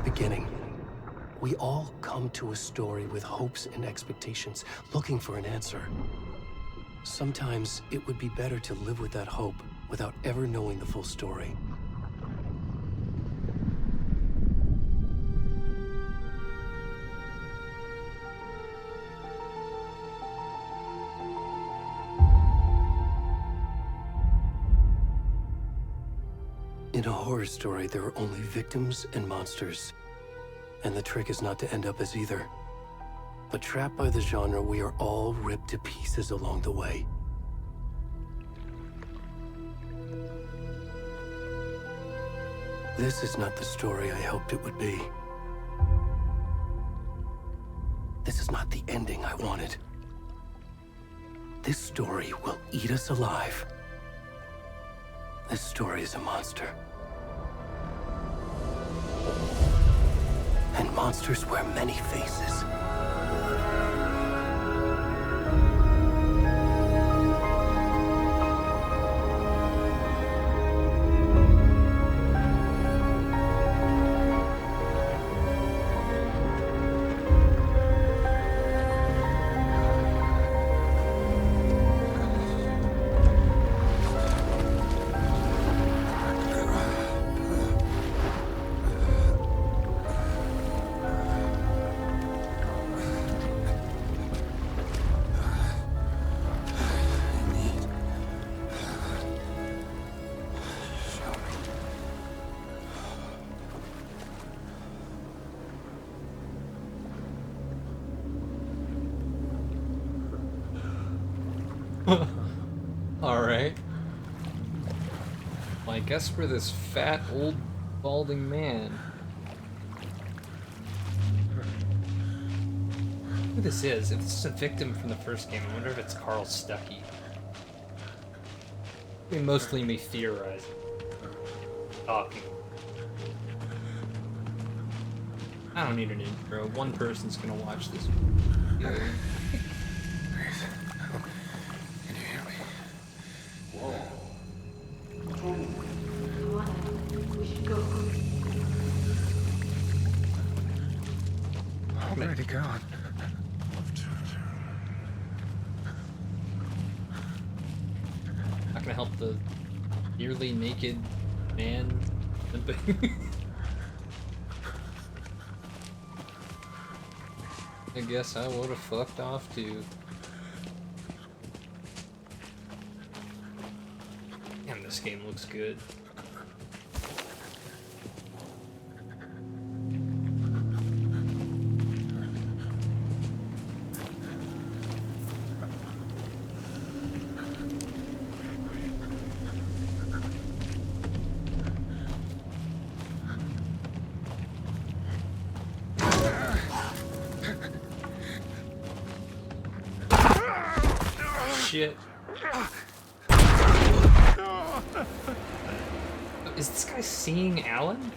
beginning. We all come to a story with hopes and expectations, looking for an answer. Sometimes it would be better to live with that hope without ever knowing the full story. In a horror story, there are only victims and monsters. And the trick is not to end up as either. But trapped by the genre, we are all ripped to pieces along the way. This is not the story I hoped it would be. This is not the ending I wanted. This story will eat us alive. This story is a monster. And monsters wear many faces. Alright. Well, I guess we're this fat, old, balding man. Who this is? If this is a victim from the first game, I wonder if it's Carl Stuckey. I mean, mostly me theorizing. Talking. I don't need an intro. One person's gonna watch this video. Already gone. Not gonna help the nearly naked man limping. I guess I would have fucked off too. Damn, this game looks good. Shit. Is this guy seeing Alan?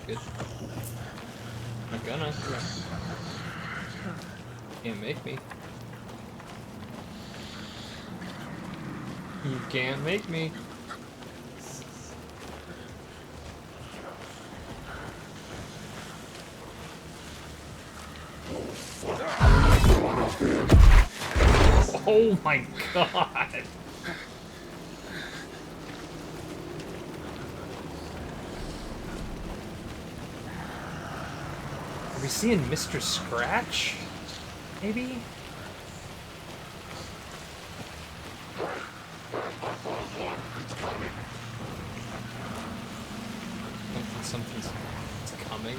Good. Not gonna. Can't make me. You can't make me. Oh my god! Are we seeing Mr. Scratch? Maybe? Something's coming.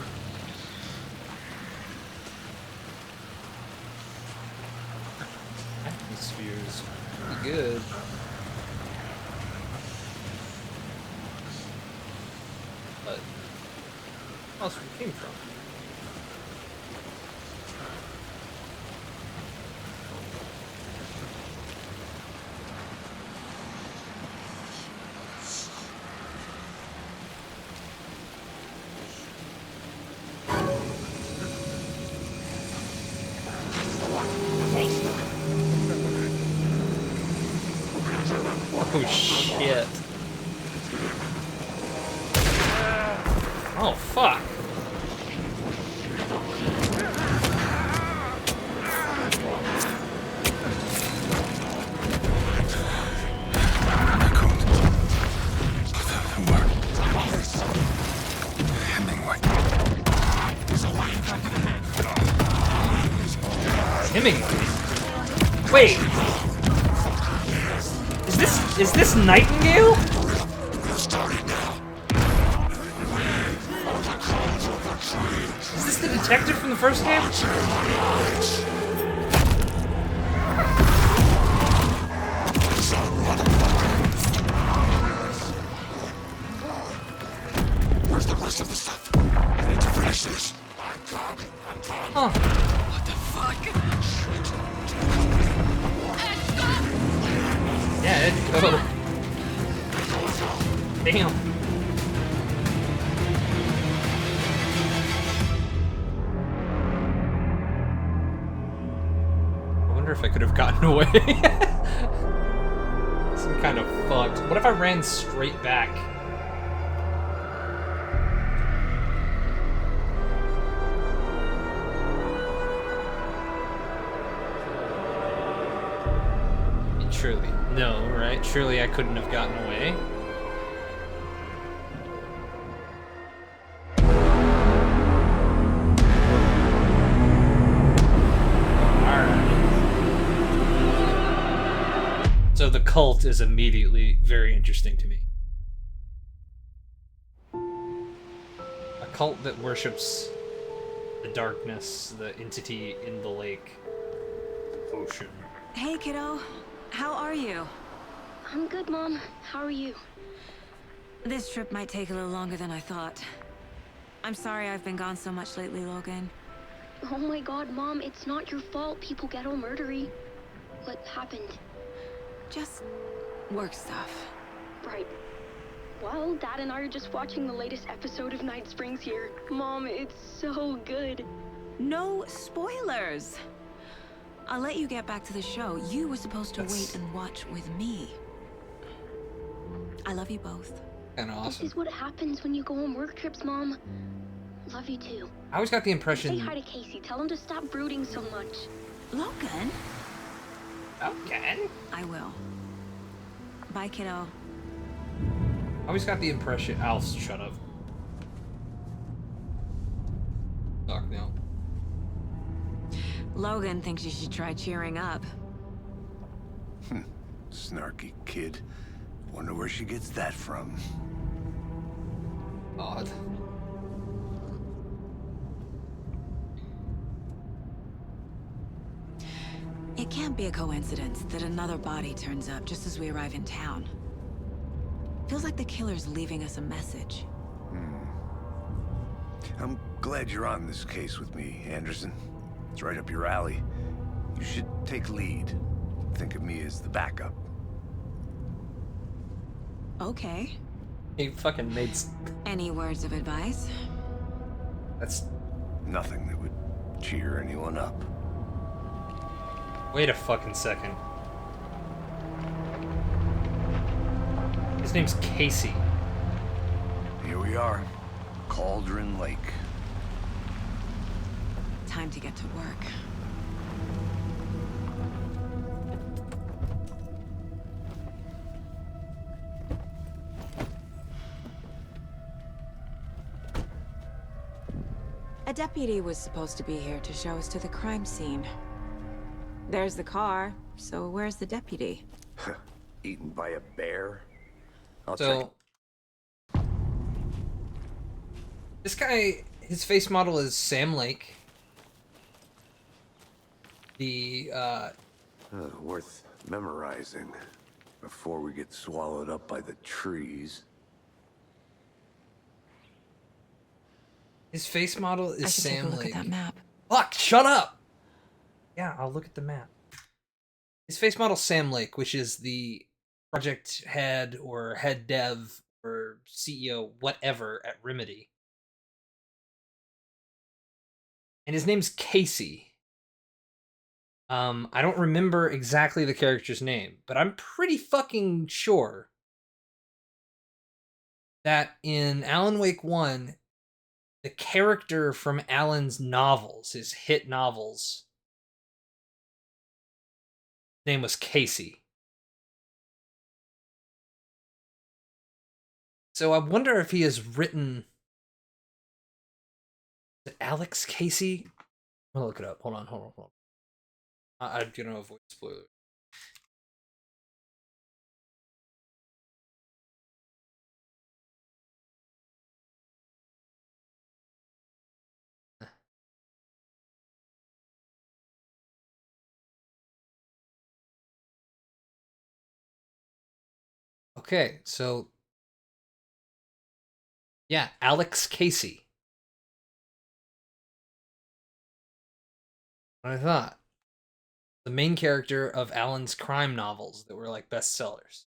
Atmosphere is pretty good. But where else we came from? Oh shit. Oh fuck. Hemingway. Wait. Is this Nightingale? Is this the detective from the first game? Where's the rest of the stuff? I need to finish this. Huh. What the fuck? Yeah, Ed, go. Damn. I wonder if I could have gotten away. Some kind of fucked. What if I ran straight back? Surely. No, right? Surely I couldn't have gotten away. Alright. So the cult is immediately very interesting to me. A cult that worships the darkness, the entity in the lake. Ocean. Hey, kiddo. How are you? I'm good, Mom. How are you? This trip might take a little longer than I thought. I'm sorry I've been gone so much lately, Logan. Oh my god, Mom, it's not your fault people get all murdery. What happened? Just work stuff. Right. Well, Dad and I are just watching the latest episode of Night Springs here. Mom, it's so good. No spoilers! I'll let you get back to the show. You were supposed to wait and watch with me. I love you both. Kinda awesome. This is what happens when you go on work trips, Mom. Love you too. I always got the impression. Say hi to Casey. Tell him to stop brooding so much. Logan? Okay. I will. Bye, kiddo. I always got the impression. I'll shut up. Talk now. Logan thinks you should try cheering up. Snarky kid. Wonder where she gets that from. Odd. It can't be a coincidence that another body turns up just as we arrive in town. Feels like the killer's leaving us a message. I'm glad you're on this case with me, Anderson. It's right up your alley. You should take lead. Think of me as the backup. Okay. He fucking made. Any words of advice? That's. Nothing that would cheer anyone up. Wait a fucking second. His name's Casey. Here we are. Cauldron Lake. Time to get to work. A deputy was supposed to be here to show us to the crime scene. There's the car, so where's the deputy? Eaten by a bear? I'll check. So. This guy, his face model is Sam Lake. The, Worth memorizing before we get swallowed up by the trees. his face model is I should take a Sam look Lake. at that map. Fuck, shut up! Yeah, I'll look at the map. His face model Sam Lake, which is the project head or head dev or CEO, whatever, at Remedy. And his name's Casey. I don't remember exactly the character's name, but I'm pretty fucking sure that in Alan Wake 1, the character from Alan's novels, his hit novels, name was Casey. So I wonder if he has written... Is it Alex Casey? I'm gonna look it up. Hold on. I'm gonna avoid spoilers. Okay, so yeah, Alex Casey. What I thought. The main character of Alan's crime novels that were like bestsellers.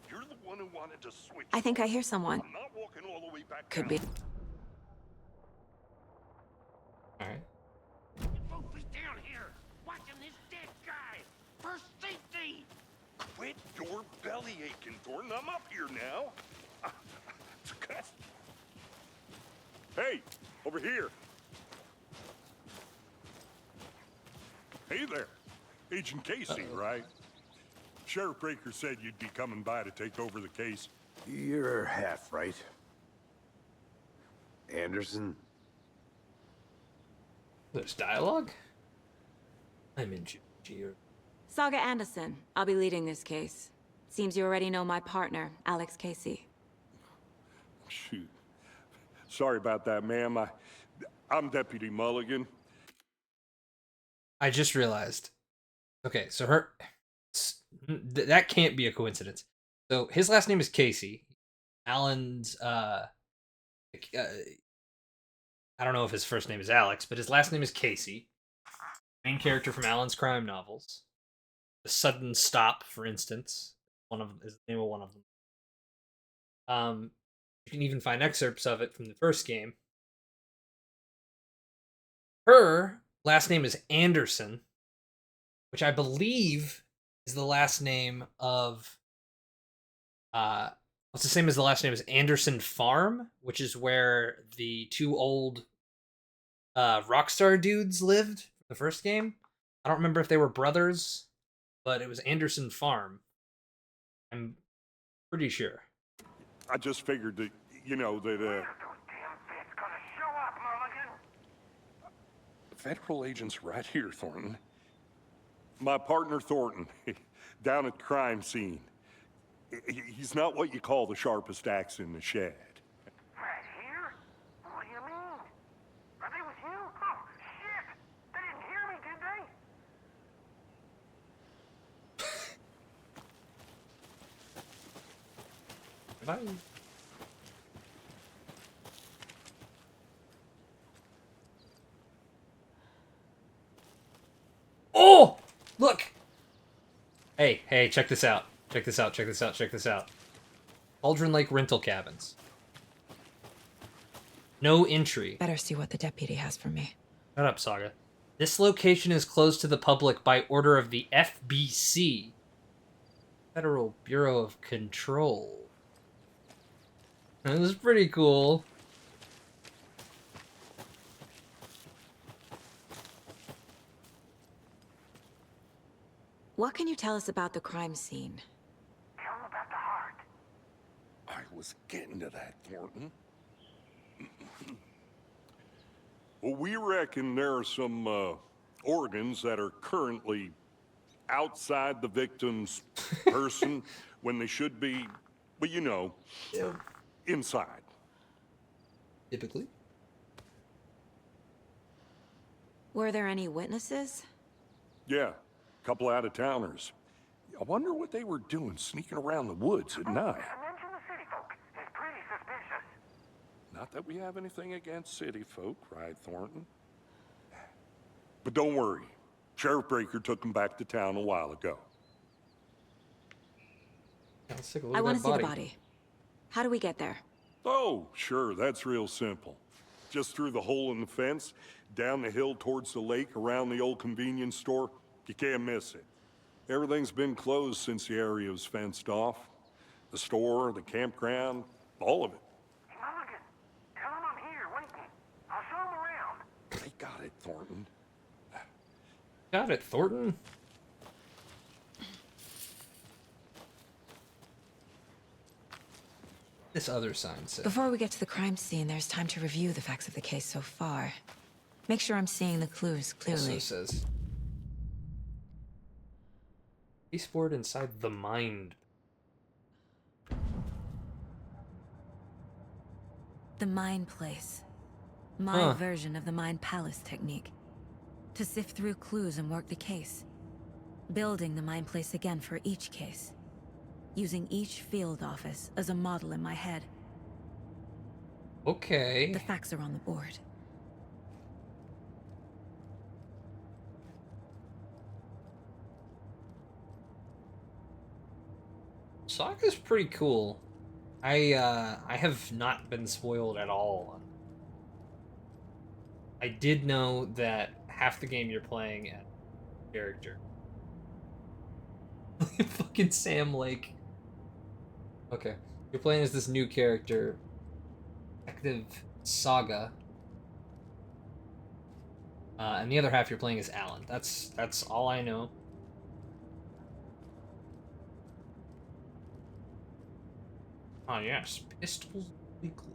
You're the one who wanted to switch. I think I hear someone. I'm not walking all the way back Could down. be. Alright. Both be down here, watching this dead guy. For safety. Quit your belly aching, Thornton. I'm up here now. Hey, over here. Hey there. Agent Casey, right? Sheriff Breaker said you'd be coming by to take over the case. You're half right. Anderson? There's dialogue? I'm in here. Saga Anderson. I'll be leading this case. Seems you already know my partner, Alex Casey. Shoot. Sorry about that, ma'am. I'm Deputy Mulligan. I just realized. Okay, so that can't be a coincidence. So his last name is Casey. Alan's I don't know if his first name is Alex, but his last name is Casey. Main character from Alan's crime novels. The Sudden Stop, for instance, is the name of one of them. You can even find excerpts of it from the first game. Her last name is Anderson, which I believe is the last name of what's the same as the last name is Anderson Farm, which is where the two old Rockstar dudes lived in the first game. I don't remember if they were brothers, but it was Anderson Farm. I'm pretty sure. I just figured that, you know, that, Federal agents right here, Thornton. My partner, Thornton, down at the crime scene. He's not what you call the sharpest axe in the shed. Right here? What do you mean? Are they with you? Oh, shit! They didn't hear me, did they? Bye. Oh! Look! Hey, check this out. Check this out. Cauldron Lake rental cabins. No entry. Better see what the deputy has for me. Shut up, Saga. This location is closed to the public by order of the FBC. Federal Bureau of Control. This is pretty cool. What can you tell us about the crime scene? Tell them about the heart. I was getting to that, Thornton. Well, we reckon there are some organs that are currently outside the victim's person when they should be, well, you know, inside. Typically. Were there any witnesses? Yeah, a couple out-of-towners. I wonder what they were doing sneaking around the woods at night. Mention the city folk. It's pretty suspicious. Not that we have anything against city folk, right, Thornton? But don't worry. Sheriff Breaker took them back to town a while ago. Let's take a look I at want that to see body. the body. How do we get there? Oh, sure, that's real simple. Just through the hole in the fence, down the hill towards the lake, around the old convenience store. You can't miss it. Everything's been closed since the area was fenced off. The store, the campground, all of it. Mulligan, tell him I'm here waiting. I'll show him around. I got it, Thornton. Got it, Thornton. This other sign says. Before we get to the crime scene, there's time to review the facts of the case so far. Make sure I'm seeing the clues clearly. Also says. Baseboard inside the mind. The Mind Place. My version of the Mind Palace technique. To sift through clues and work the case. Building the Mind Place again for each case. Using each field office as a model in my head. Okay. The facts are on the board. Saga's pretty cool. I have not been spoiled at all. I did know that half the game you're playing as a character. Fucking Sam Lake. Okay. You're playing as this new character, Detective Saga. And the other half you're playing as Alan. That's all I know. Ah, yes, pistols weekly.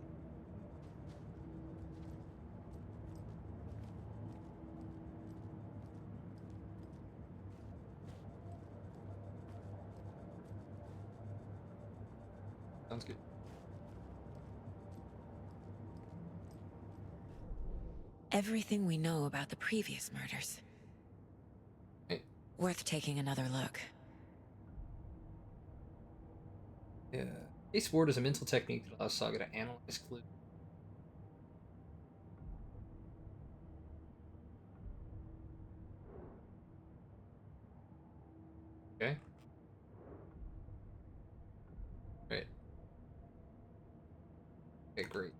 Sounds good. Everything we know about the previous murders. Hey. Worth taking another look. Yeah. Baseboard is a mental technique that allows Saga to analyze clues. Okay. Great. Okay, great.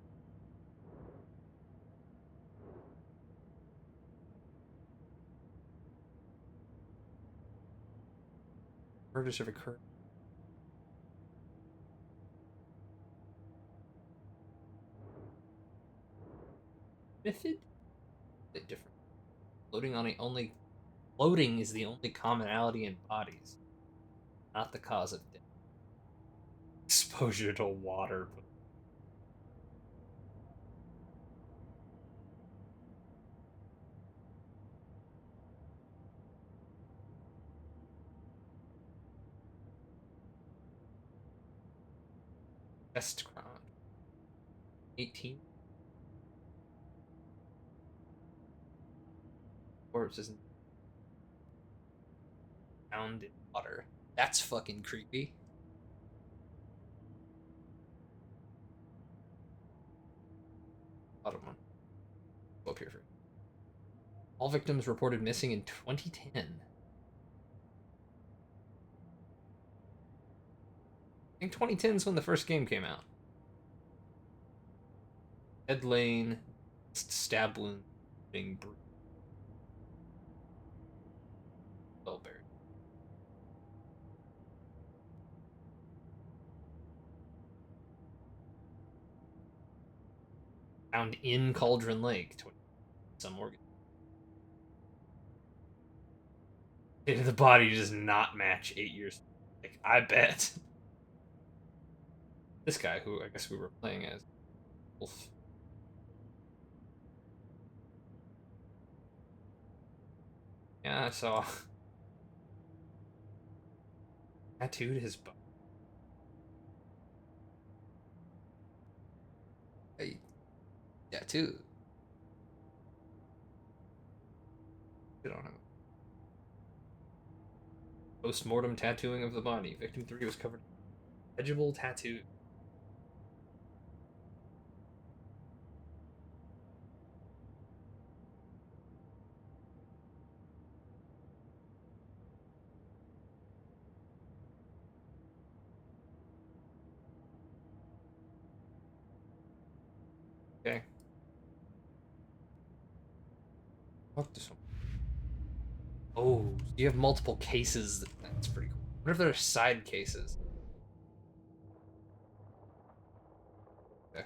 Murders have occurred. Method? Bit different. Floating is the only commonality in bodies, not the cause of death. Exposure to water. Test crime. 18. Corpse isn't found in water. That's fucking creepy. Bottom one. Go up here for all victims reported missing in 2010. I think 2010 is when the first game came out. Head lane, stab wound, being bruised. Well buried. Found in Cauldron Lake. Some organ. The body does not match 8 years. Like, I bet. This guy, who I guess we were playing as Wolf. Yeah, I saw. Tattooed his butt. Hey. Tattoo. I don't know. Post-mortem tattooing of the body. Victim 3 was covered in legible tattoo. Okay. Fuck this one. Oh, so you have multiple cases. That's pretty cool. What if there are side cases? Okay.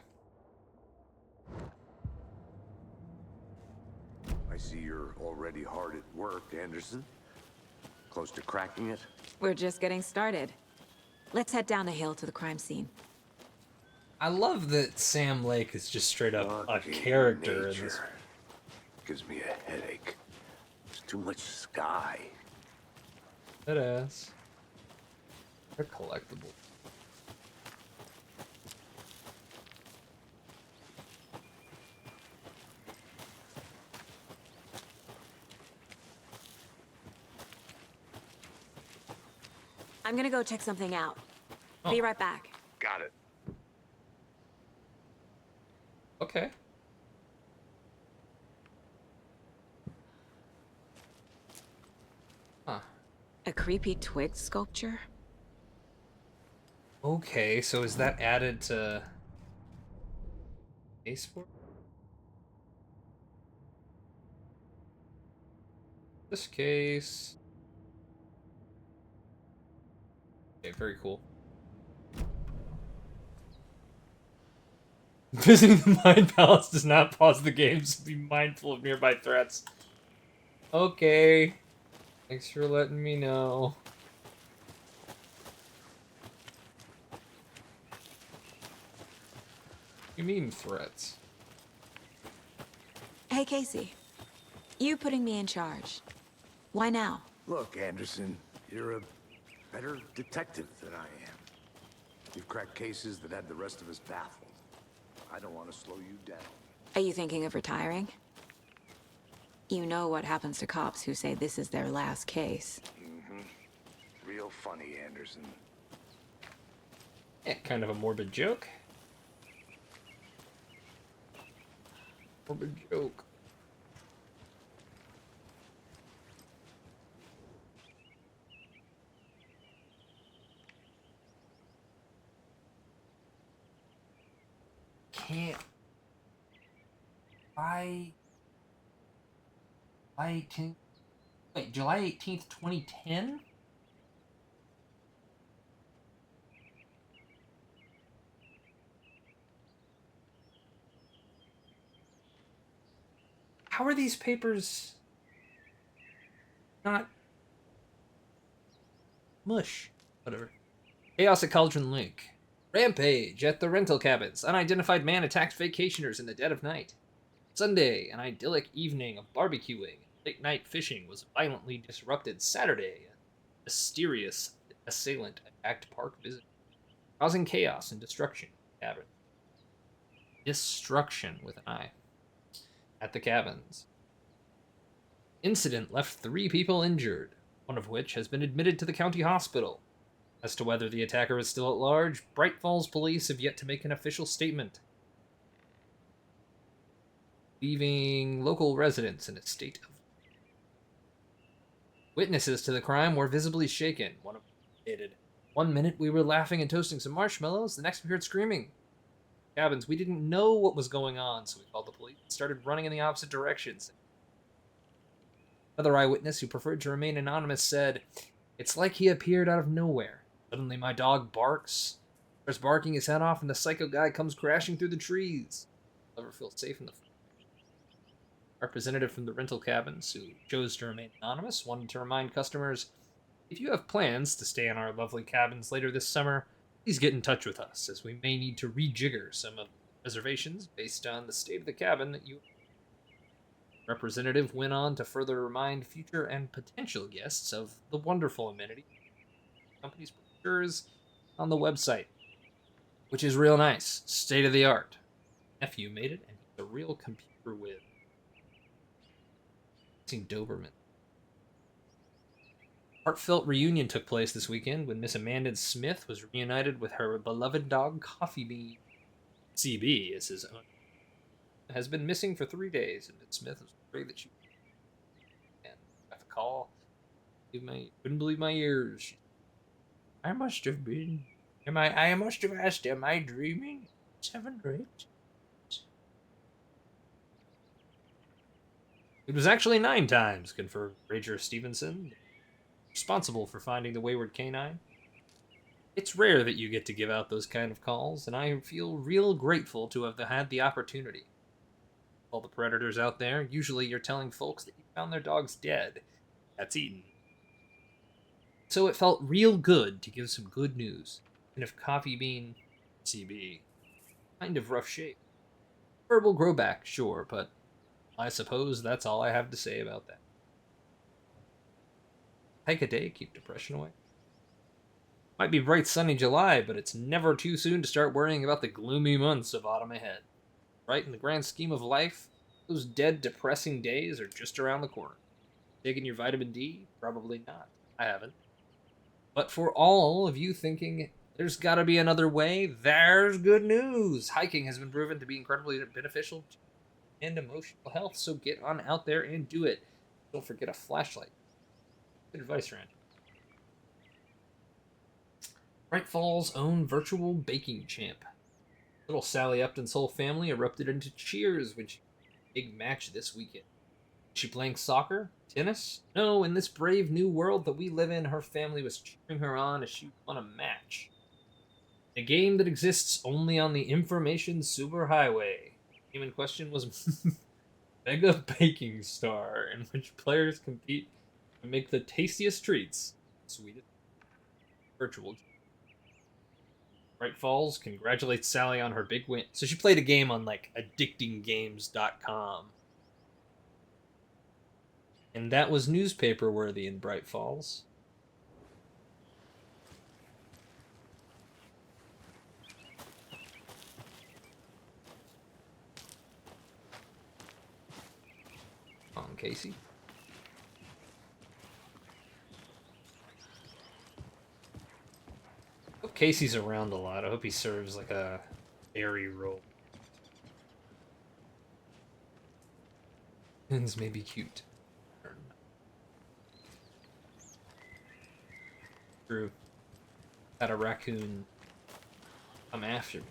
I see you're already hard at work, Anderson. Close to cracking it? We're just getting started. Let's head down the hill to the crime scene. I love that Sam Lake is just straight up a Fucking character in this. nature. Gives me a headache. There's too much sky. It is. They're collectible. I'm gonna go check something out. Oh. Be right back. Got it. Okay. Huh. A creepy twig sculpture? Okay, so is that added to Facebook? This case. Okay, very cool. Visiting the Mind Palace does not pause the game, so be mindful of nearby threats. Okay. Thanks for letting me know. You mean threats? Hey, Casey. You putting me in charge. Why now? Look, Anderson, you're a better detective than I am. You've cracked cases that had the rest of us baffled. I don't want to slow you down. Are you thinking of retiring? You know what happens to cops who say this is their last case. Real funny, Anderson. Yeah, kind of a morbid joke. Morbid joke. Can't. July 18th. Wait, July 18th, 2010? How are these papers not mush? Whatever. Chaos at Cauldron Lake. Rampage at the rental cabins. Unidentified man attacks vacationers in the dead of night. Sunday, an idyllic evening of barbecuing. Late night fishing was violently disrupted. Saturday, a mysterious assailant attacked park visitors, causing chaos and destruction at the cabin. Destruction with an I. At the cabins. Incident left 3 people injured, one of which has been admitted to the county hospital. As to whether the attacker is still at large, Bright Falls police have yet to make an official statement, leaving local residents in a state of... Witnesses to the crime were visibly shaken. One of them stated, "One minute we were laughing and toasting some marshmallows, the next we heard screaming. Cabins, we didn't know what was going on, so we called the police and started running in the opposite directions." Another eyewitness, who preferred to remain anonymous, said, "It's like he appeared out of nowhere. Suddenly my dog barks, starts barking his head off, and the psycho guy comes crashing through the trees. I'll never feel safe in the..." Representative from the rental cabins, who chose to remain anonymous, wanted to remind customers, "If you have plans to stay in our lovely cabins later this summer, please get in touch with us, as we may need to rejigger some of the reservations based on the state of the cabin that you..." Representative went on to further remind future and potential guests of the wonderful amenity the company's brochures on the website, which is real nice, state of the art. Nephew made it, and he's a real computer whiz. Seen Doberman. Heartfelt reunion took place this weekend when Miss Amanda Smith was reunited with her beloved dog Coffee Bean. CB is his own. Has been missing for 3 days, and Miss Smith was afraid that she... And got the call. Couldn't believe my ears. I must have asked, am I dreaming? 7 dreams. It was actually 9 times, confirmed Ranger Stevenson, responsible for finding the wayward canine. It's rare that you get to give out those kind of calls, and I feel real grateful to have had the opportunity. All the predators out there, usually you're telling folks that you found their dogs dead. That's eaten. So it felt real good to give some good news. And if Coffee Bean, CB, kind of rough shape. Verbal grow back, sure, but I suppose that's all I have to say about that. Take a day, keep depression away. Might be bright sunny July, but it's never too soon to start worrying about the gloomy months of autumn ahead. Right, in the grand scheme of life, those dead, depressing days are just around the corner. Taking your vitamin D? Probably not. I haven't. But for all of you thinking, there's gotta be another way, there's good news! Hiking has been proven to be incredibly beneficial and emotional health, so get on out there and do it. Don't forget a flashlight. Good advice, Rand. Bright Falls' own virtual baking champ. Little Sally Upton's whole family erupted into cheers when she had a big match this weekend. Is she playing soccer? Tennis? No, in this brave new world that we live in, her family was cheering her on as she won a match. A game that exists only on the information superhighway. The game in question was Mega Baking Star, in which players compete to make the tastiest treats. Sweetest virtual. Bright Falls congratulates Sally on her big win. So she played a game on like addictinggames.com. And that was newspaper worthy in Bright Falls. Come on, Casey. I hope Casey's around a lot. I hope he serves like a airy role. Twins may be cute. True. Had a raccoon come after me.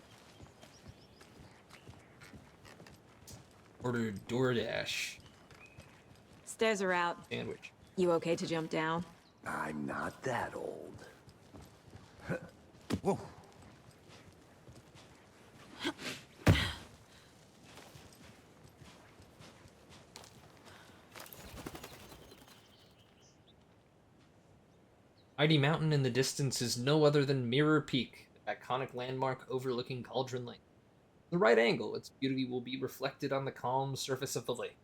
Ordered DoorDash Stairs are out. sandwich. You okay to jump down? I'm not that old. Whoa. Mighty Mountain in the distance is no other than Mirror Peak, the iconic landmark overlooking Cauldron Lake. At the right angle, its beauty will be reflected on the calm surface of the lake.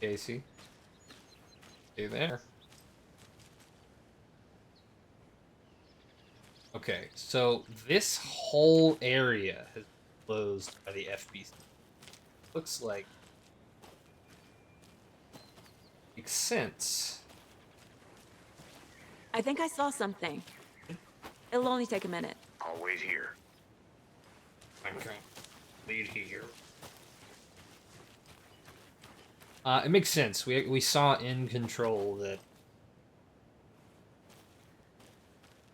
Casey. Stay there. Okay, so this whole area has been closed by the FBC. Looks like... Makes sense. I think I saw something. It'll only take a minute. I'll wait here. Okay. Lead here. It makes sense. We saw in Control that...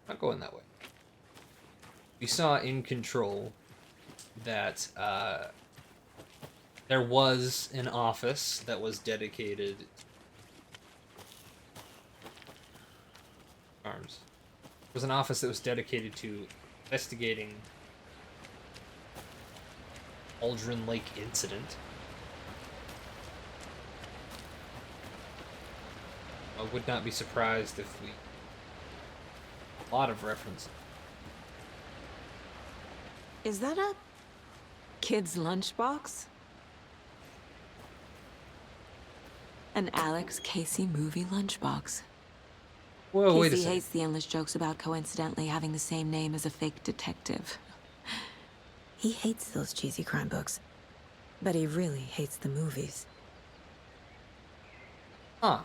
Not going that way. We saw in Control that there was an office that was dedicated... Arms. There was an office that was dedicated to investigating Cauldron Lake incident. I would not be surprised if we... A lot of reference. Is that a kid's lunchbox? An Alex Casey movie lunchbox. Whoa, wait a Casey second. hates the endless jokes about coincidentally having the same name as a fake detective. He hates those cheesy crime books, but he really hates the movies. Huh.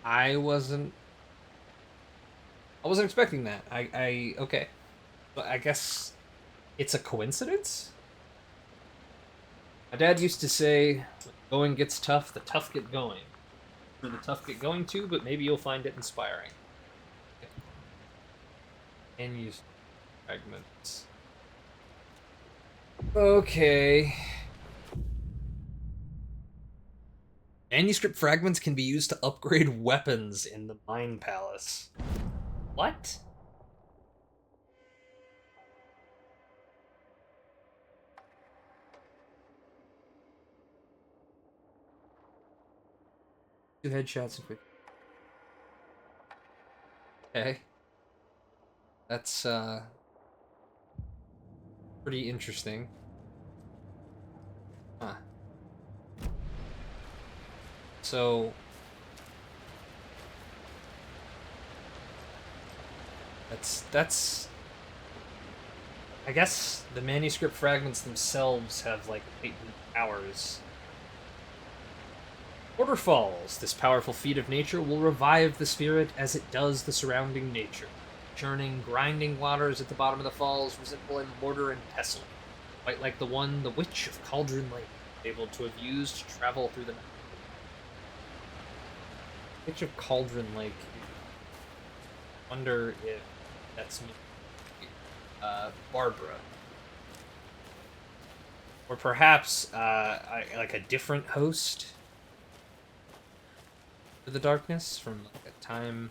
I wasn't expecting that. Okay. But I guess it's a coincidence? My dad used to say, when going gets tough, the tough get going. Or the tough get going too, but maybe you'll find it inspiring. And use fragments. Okay. Manuscript fragments can be used to upgrade weapons in the Mine Palace. What? Two headshots and okay. That's pretty interesting. Huh. So that's I guess the manuscript fragments themselves have like latent powers. Waterfalls. This powerful feat of nature will revive the spirit as it does the surrounding nature. Churning, grinding waters at the bottom of the falls resemble a mortar and pestle, quite like the one the Witch of Cauldron Lake was able to have used to travel through the night. Witch of Cauldron Lake. Wonder if that's me. Barbara. Or perhaps like a different host for the darkness from like a time.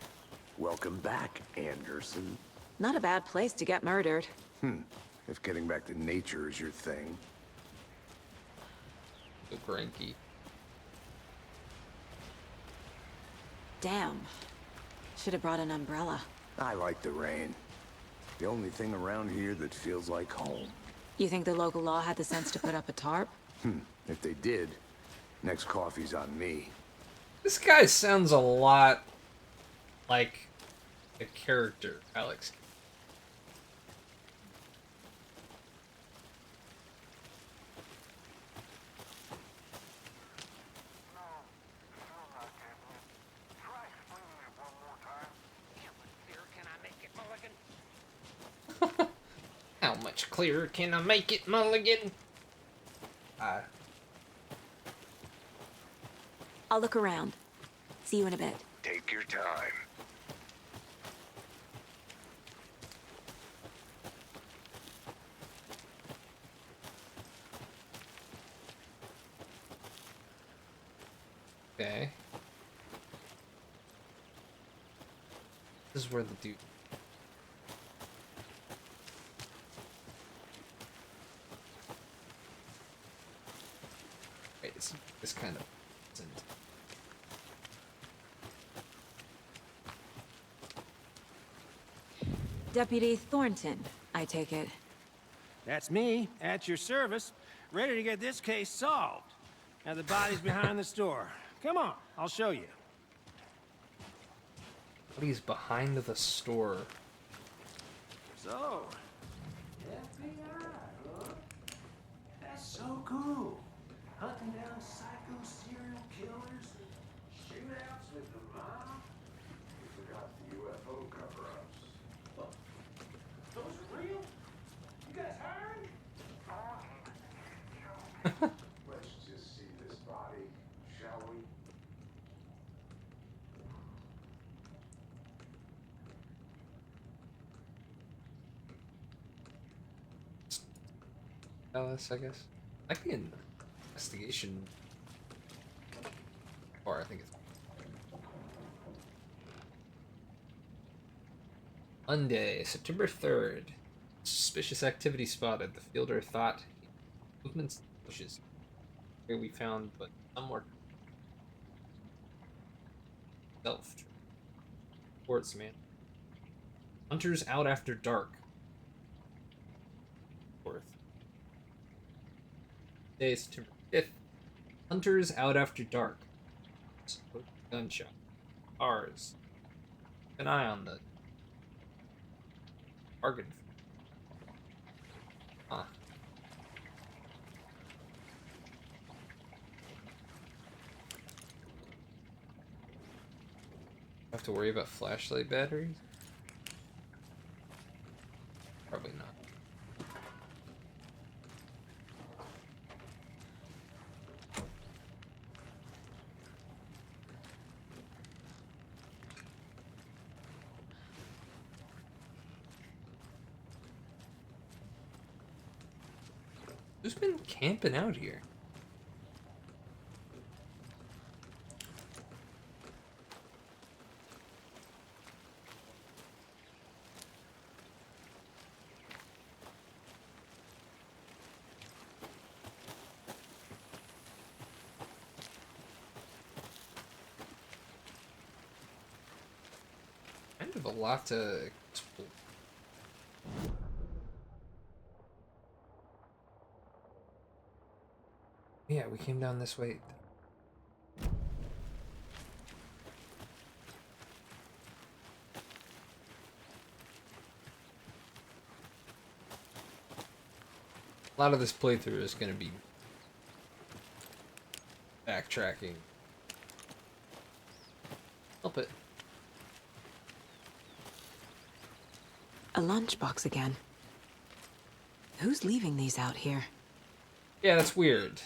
Welcome back, Anderson. Not a bad place to get murdered. If getting back to nature is your thing. So cranky. Damn. Should have brought an umbrella. I like the rain. The only thing around here that feels like home. You think the local law had the sense to put up a tarp? If they did, next coffee's on me. This guy sounds a lot like a character, Alex. How much clearer can I make it, Mulligan? I'll look around. See you in a bit. Take your time. Okay. This is where the dude. Wait, this kind of isn't. Deputy Thornton, I take it. That's me, at your service, ready to get this case solved. Now the body's behind the store. Come on, I'll show you. But he's behind the store. So, FBI, huh? That's so cool. Hunting down psycho serial killers and shootouts with the mob. You forgot the UFO cover-ups. Those are real? You guys hiring? Let's just see this body, shall we? Alice, I guess. I like the investigation. Or I think it's Monday, September 3rd. Suspicious activity spotted. The fielder thought movements in the bushes. Here we found, but somewhere self. Sportsman. Hunters out after dark. 4th. Day, September 5th. Hunters out after dark. Gunshot. Cars. Keep an eye on the bargain. Huh. have to worry about flashlight batteries? Probably not. Who's been camping out here? Kind of a lot to explore. Yeah, we came down this way. A lot of this playthrough is going to be backtracking. Help it. A lunchbox again. Who's leaving these out here? Yeah, that's weird.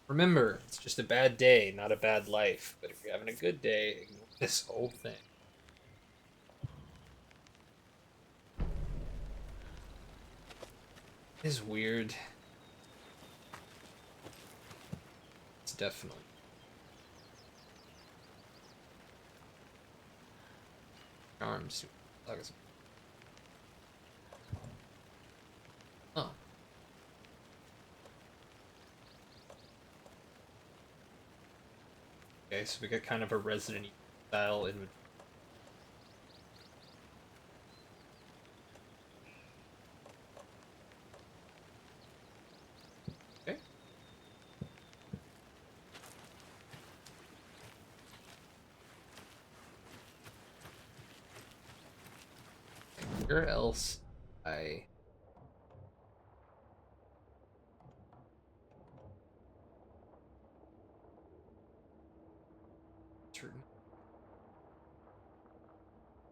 Remember, it's just a bad day, not a bad life. But if you're having a good day, ignore this whole thing. It is weird. It's definitely. Arms. Oh. Okay, so we got kind of a Resident Evil style in. Okay. Where else I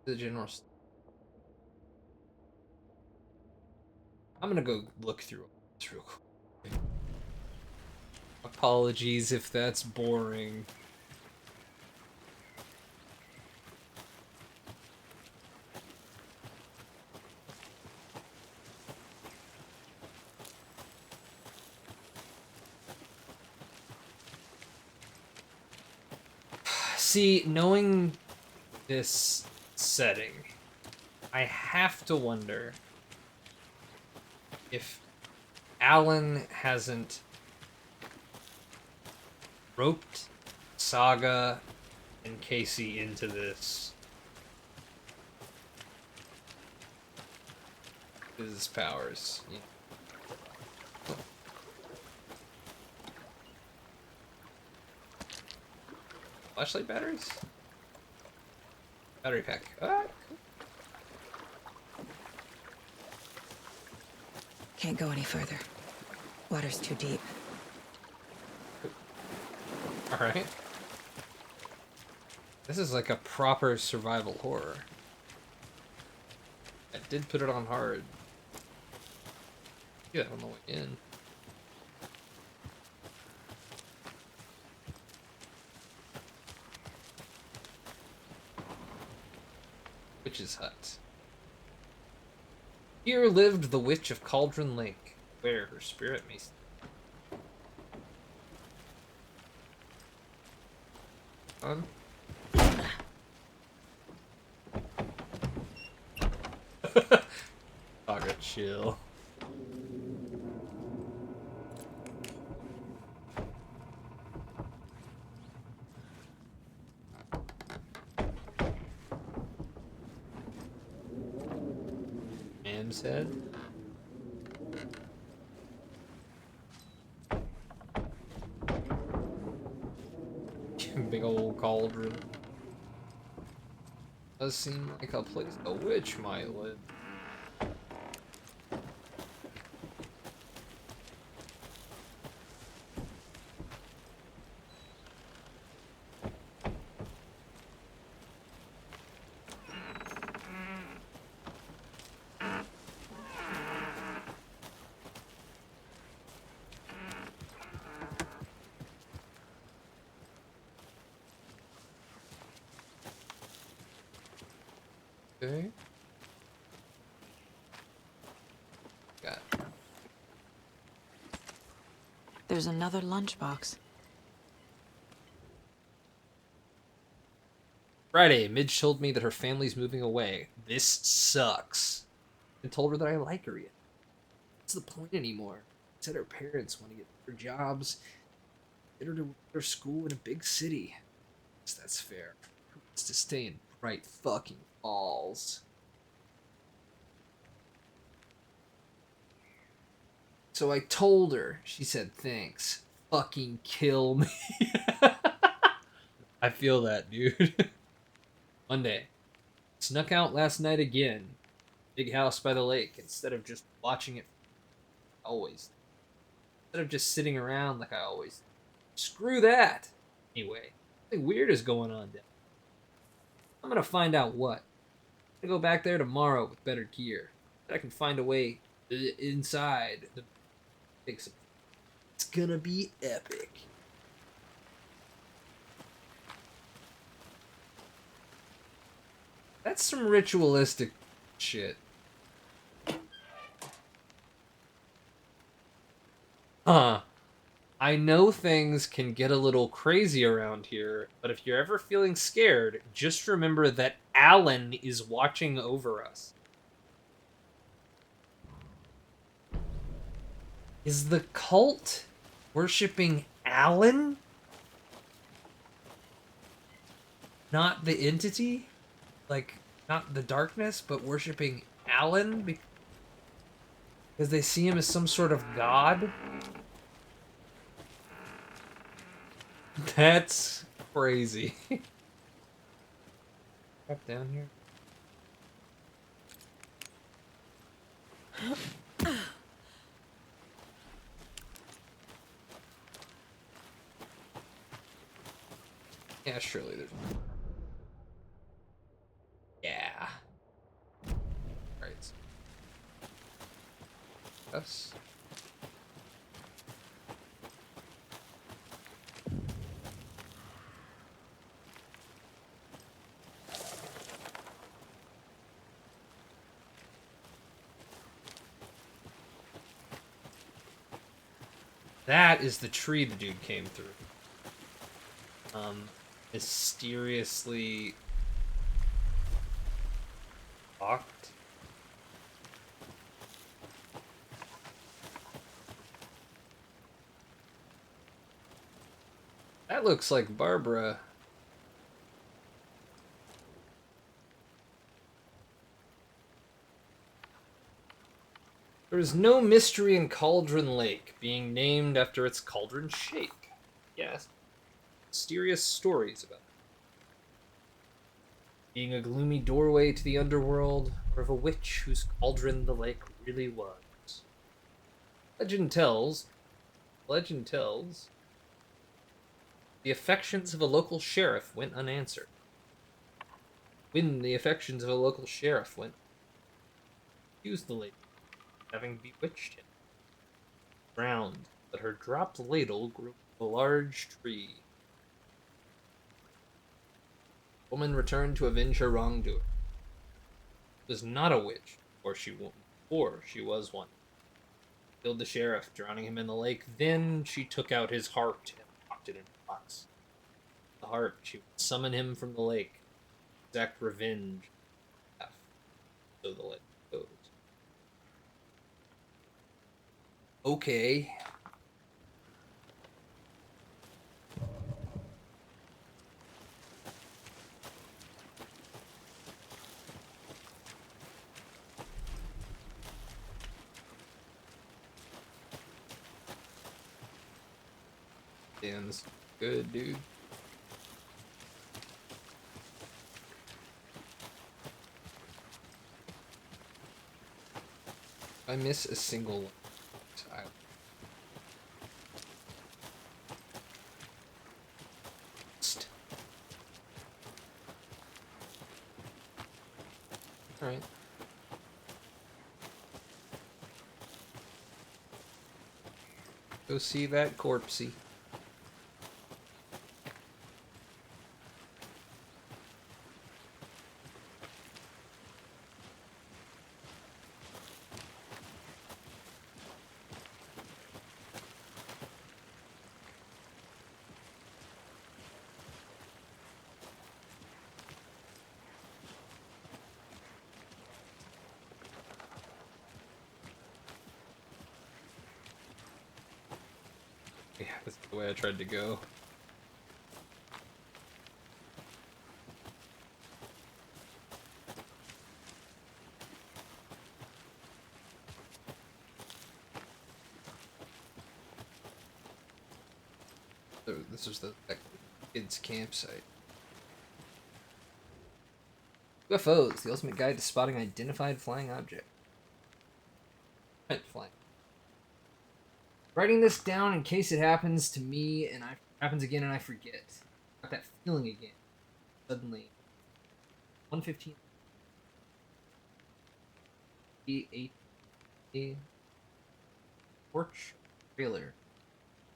the general. I'm gonna go look through this real quick. Apologies if that's boring. See, knowing this setting, I have to wonder if Alan hasn't roped Saga and Casey into this. His powers. Yeah. Flashlight batteries? Battery pack. Ah. Can't go any further. Water's too deep. Alright. This is like a proper survival horror. I did put it on hard. Yeah, on the way in. Witch's hut. Here lived the Witch of Cauldron Lake, where her spirit may stay. Saga, chill. Man's head. Big old cauldron. Does seem like a place a witch might live. Okay. Got it. There's another lunchbox. Friday, Midge told me that her family's moving away. This sucks. I told her that I like her yet. What's the point anymore? Said her parents want to get her jobs, get her to her school in a big city. Guess that's fair. Who wants to stay in bright fucking Falls? So I told her. She said thanks. Fucking kill me. I feel that, dude. Monday. Snuck out last night again. Big house by the lake instead of just watching it always. Instead of just sitting around like I always. Screw that. Anyway, something weird is going on down. I'm gonna find out what. I'm gonna go back there tomorrow with better gear. I can find a way inside. It's gonna be epic. That's some ritualistic shit. I know things can get a little crazy around here, but if you're ever feeling scared, just remember that Alan is watching over us. Is the cult worshipping Alan? Not the entity? Like, not the darkness, but worshipping Alan? Because they see him as some sort of god? That's crazy. Up down here. Yeah, surely there's. Yeah. Right. Us. That is the tree the dude came through. Mysteriously locked. That looks like Barbara. There is no mystery in Cauldron Lake, being named after its cauldron shape. Yes. Mysterious stories about it. Being a gloomy doorway to the underworld, or of a witch whose cauldron the lake really was. Legend tells, the affections of a local sheriff went unanswered. When the affections of a local sheriff went, accused the lady of having bewitched him. Drowned, but her dropped ladle grew a large tree. The woman returned to avenge her wrongdoer. She was not a witch, or she was one. Killed the sheriff, drowning him in the lake. Then she took out his heart and locked it in a box. The heart, she would summon him from the lake, exact revenge. So the legend goes. Okay. Dan's good, dude. I miss a single one. Alright. Go see that corpsey. Yeah, that's the way I tried to go. So this was that kids' campsite. UFOs, the ultimate guide to spotting identified flying objects. Flying. Writing this down in case it happens to me and happens again and I forget. Got that feeling again. Suddenly. 1:15. A porch trailer.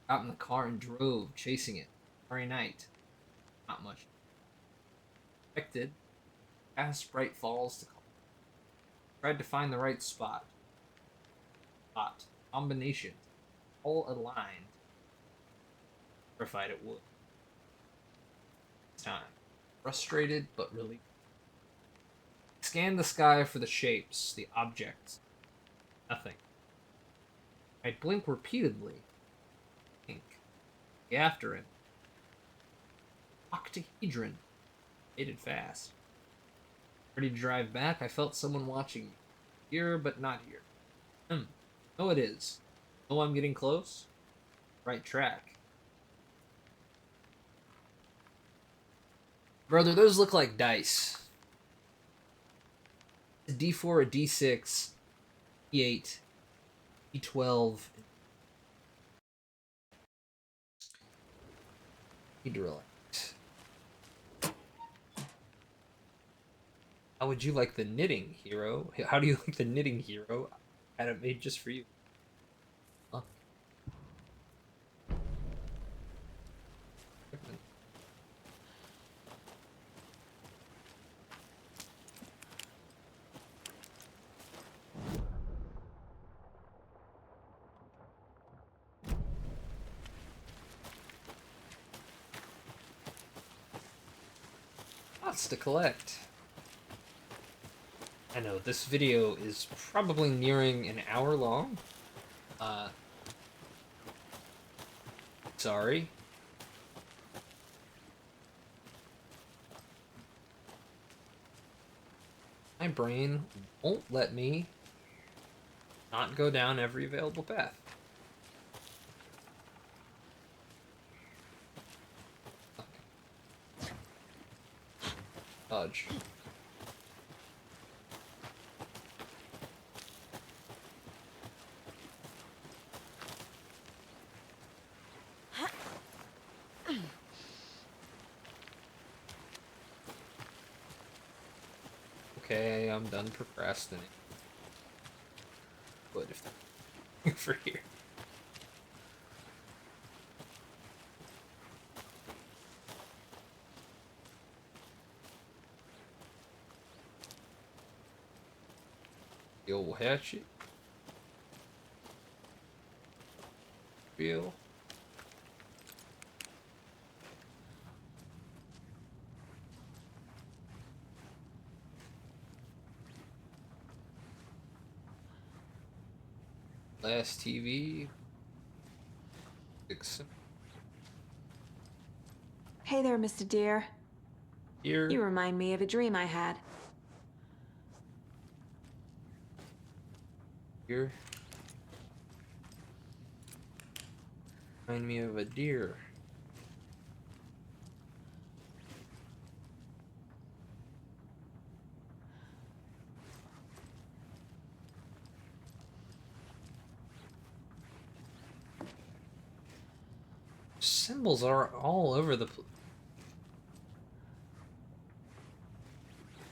Got in the car and drove, chasing it. Starry night. Not much. Expected. Past Bright Falls to call. Tried to find the right spot. Combinations. All aligned. Verified it would. It's time. Frustrated, but really. Scanned the sky for the shapes, the objects. Nothing. I'd blink repeatedly. Think. After him. Octahedron. Made it fast. Ready to drive back, I felt someone watching me. Here, but not here. No, it is. Oh, I'm getting close? Right track. Brother, those look like dice. A D4, a D6, E8, E12. Need to relax. How would you like the knitting, hero? How do you like the knitting, hero? I had it made just for you. Huh? Lots to collect. I know, this video is probably nearing an hour long. Sorry. My brain won't let me not go down every available path. Dodge. Okay, I'm done procrastinating. But if for here. The old hatchet. Feel. Last TV. Hey there, Mr. Deer. Here. You remind me of a dream I had. Here. Remind me of a deer. Symbols are all over the place.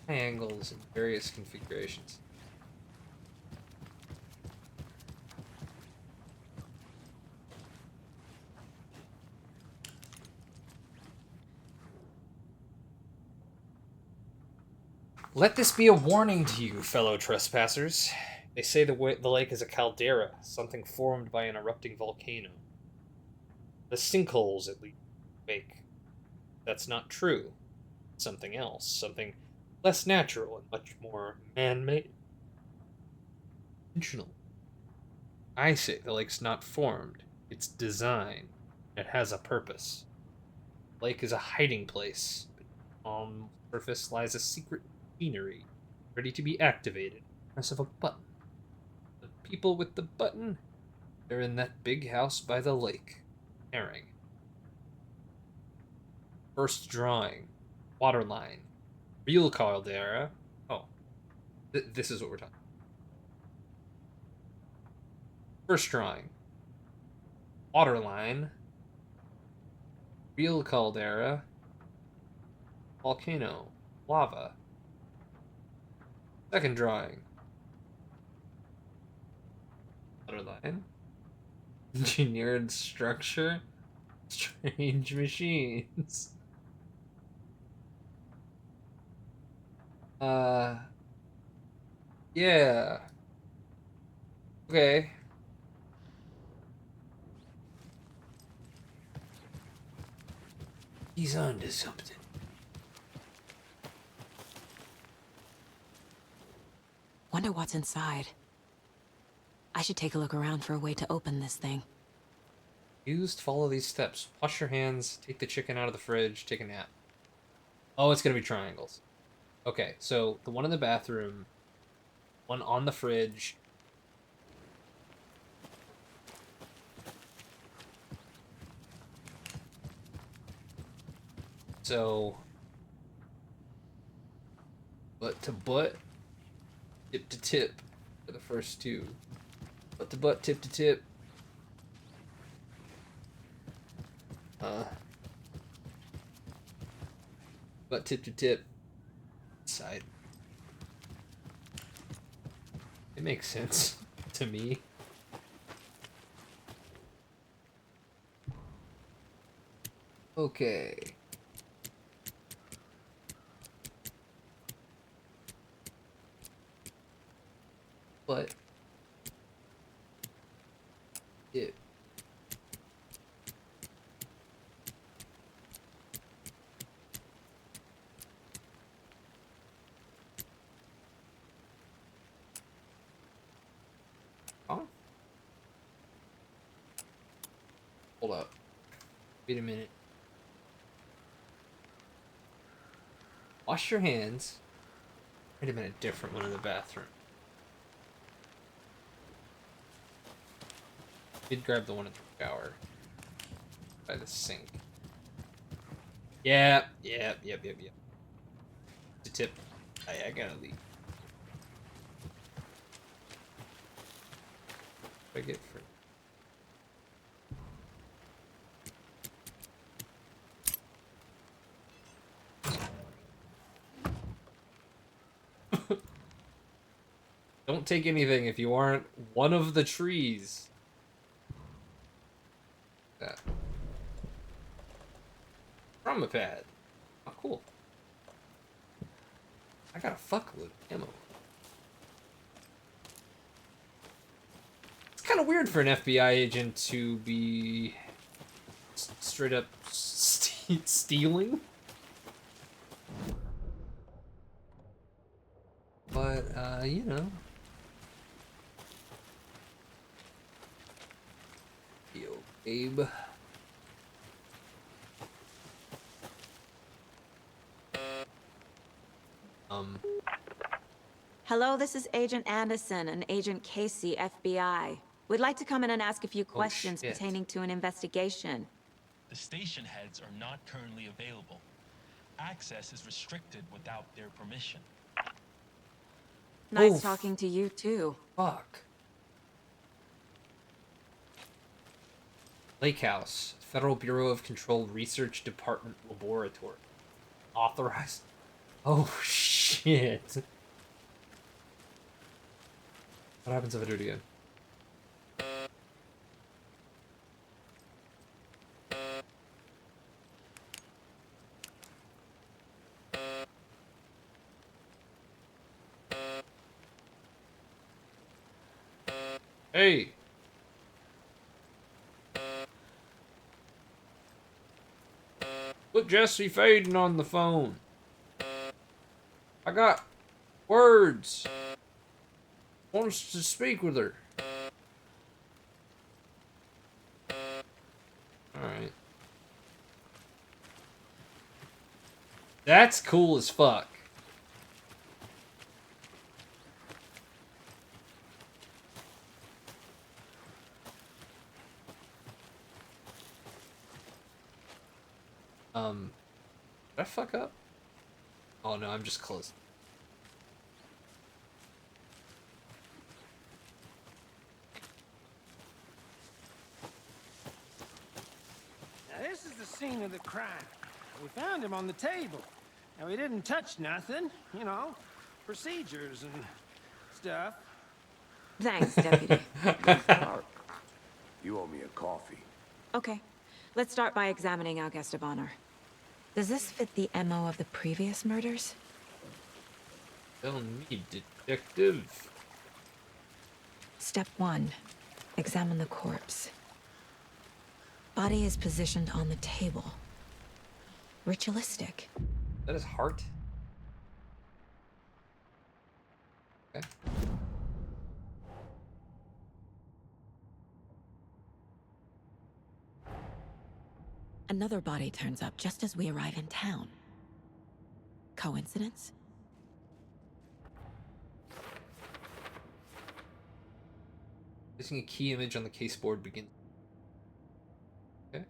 Triangles in various configurations. Let this be a warning to you, fellow trespassers. They say the lake is a caldera, something formed by an erupting volcano. The sinkholes, at least, fake. That's not true. Something else, something less natural and much more man-made. Intentional. I say the lake's not formed, it's designed. It has a purpose. Lake is a hiding place. On the surface lies a secret machinery, ready to be activated. Press of a button. The people with the button, they're in that big house by the lake. Herring. First drawing. Waterline. Real caldera. Oh. This is what we're talking about. First drawing. Waterline. Real caldera. Volcano. Lava. Second drawing. Waterline. Engineered structure. Strange machines. Yeah. Okay. He's onto something. Wonder what's inside. I should take a look around for a way to open this thing. Follow these steps. Wash your hands, take the chicken out of the fridge, take a nap. Oh, it's gonna be triangles. Okay, so the one in the bathroom, one on the fridge. So, butt to butt, tip to tip for the first two. Butt to butt, tip to tip. Butt tip to tip. Side. It makes sense to me. Okay. But it hold up. Wait a minute. Wash your hands. Wait a minute, different one in the bathroom. Did grab the one in the shower. By the sink. Yep. The tip. I gotta leave. What do I get for... Don't take anything if you aren't one of the trees. That. Trauma pad. Oh, cool. I got a fuckload of ammo. It's kind of weird for an FBI agent to be straight up stealing. But, you know. Yo, Abe. Hello, this is Agent Anderson and Agent Casey, FBI. We'd like to come in and ask a few questions shit. pertaining to an investigation. The station heads are not currently available. Access is restricted without their permission. Nice Oof. talking to you, too. Fuck. Lake House, Federal Bureau of Controlled Research Department Laboratory. Authorized. Oh, shit. What happens if I do it again? Hey! Put Jesse Faden on the phone. I got words. Wants to speak with her. Alright. That's cool as fuck. Did I fuck up? Oh no, I'm just close. Now, this is the scene of the crime. We found him on the table. Now, we didn't touch nothing, you know, procedures and stuff. Thanks, Deputy. Clark, you owe me a coffee. Okay, let's start by examining our guest of honor. Does this fit the MO of the previous murders? Tell me, detective. Step 1. Examine the corpse. Body is positioned on the table. Ritualistic. That is heart. Okay. Another body turns up just as we arrive in town. Coincidence? Placing a key image on the case board begins. Okay.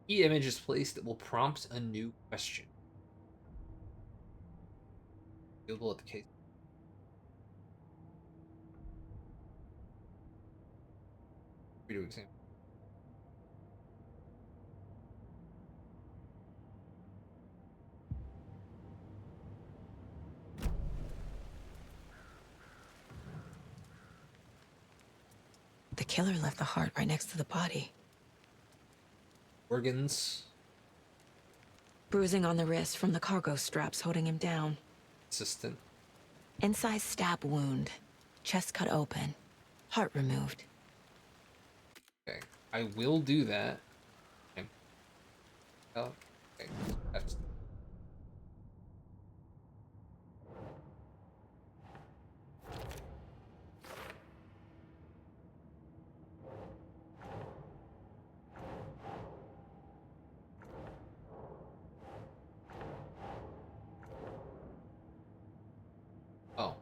Key image is placed that will prompt a new question. Available at the case. Read to examine. The killer left the heart right next to the body. Organs. Bruising on the wrist from the cargo straps holding him down. Assistant. Incised stab wound. Chest cut open. Heart removed. Okay. I will do that. Okay. Oh, okay. That's... Oh.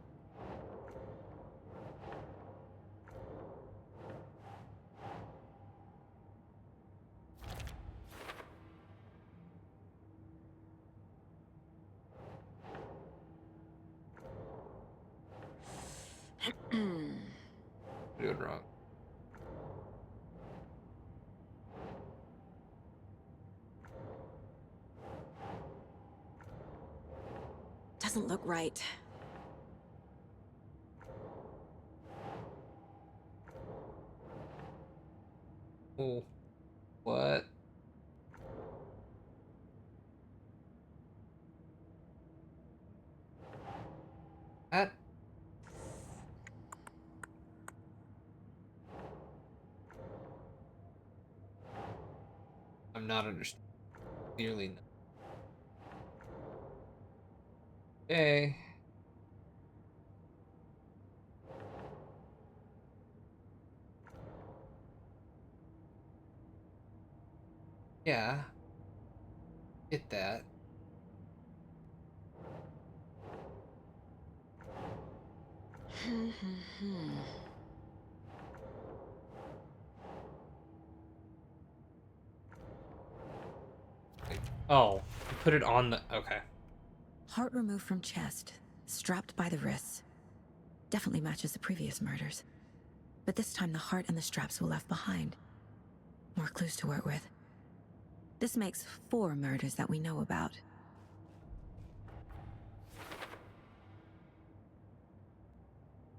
Doing wrong. Doesn't look right. Oh. What? That... I'm not understanding. Clearly not. Okay. Yeah. Get that. Oh, you put it on the... Okay. Heart removed from chest, strapped by the wrists. Definitely matches the previous murders. But this time the heart and the straps were left behind. More clues to work with. This makes 4 murders that we know about.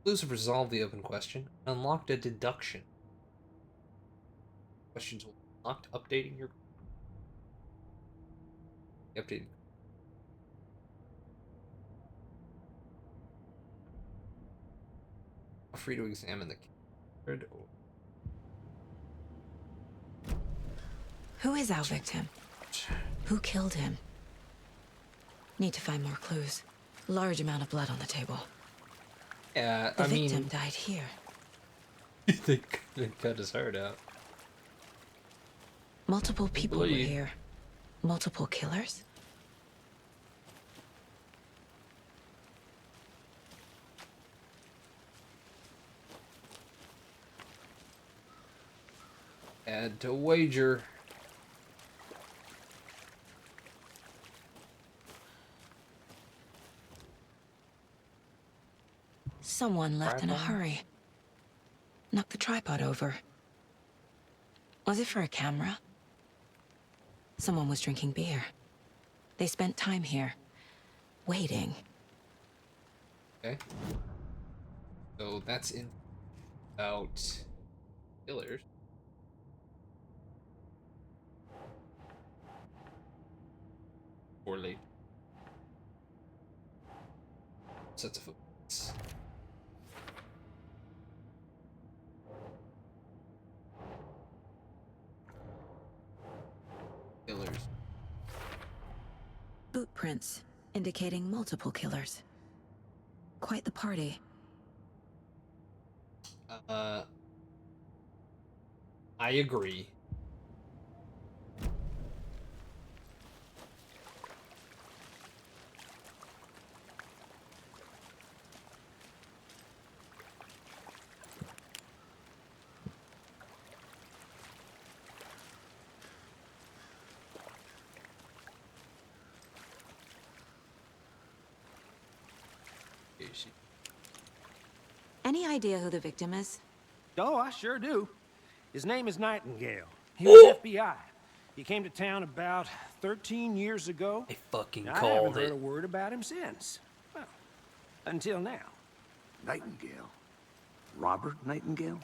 Clues have resolved the open question and unlocked a deduction. Questions will be unlocked, updating your... Updating. Free to examine the card. Who is our victim? Who killed him? Need to find more clues. Large amount of blood on the table. Yeah, The I mean... victim died here. they cut his heart out. Multiple people were Believe. here. Multiple killers? Add to wager. Someone left in a Tripod? hurry. Knocked the tripod over. Was it for a camera? Someone was drinking beer. They spent time here, waiting. Okay. So that's in about killers. Poorly. Sets of footprints. Killers. Boot prints, indicating multiple killers. Quite the party. I agree. Any idea who the victim is? Oh, I sure do. His name is Nightingale. He was FBI. He came to town about 13 years ago. I fucking I haven't called heard it. a word about him since. Well, until now. Nightingale? Robert Nightingale?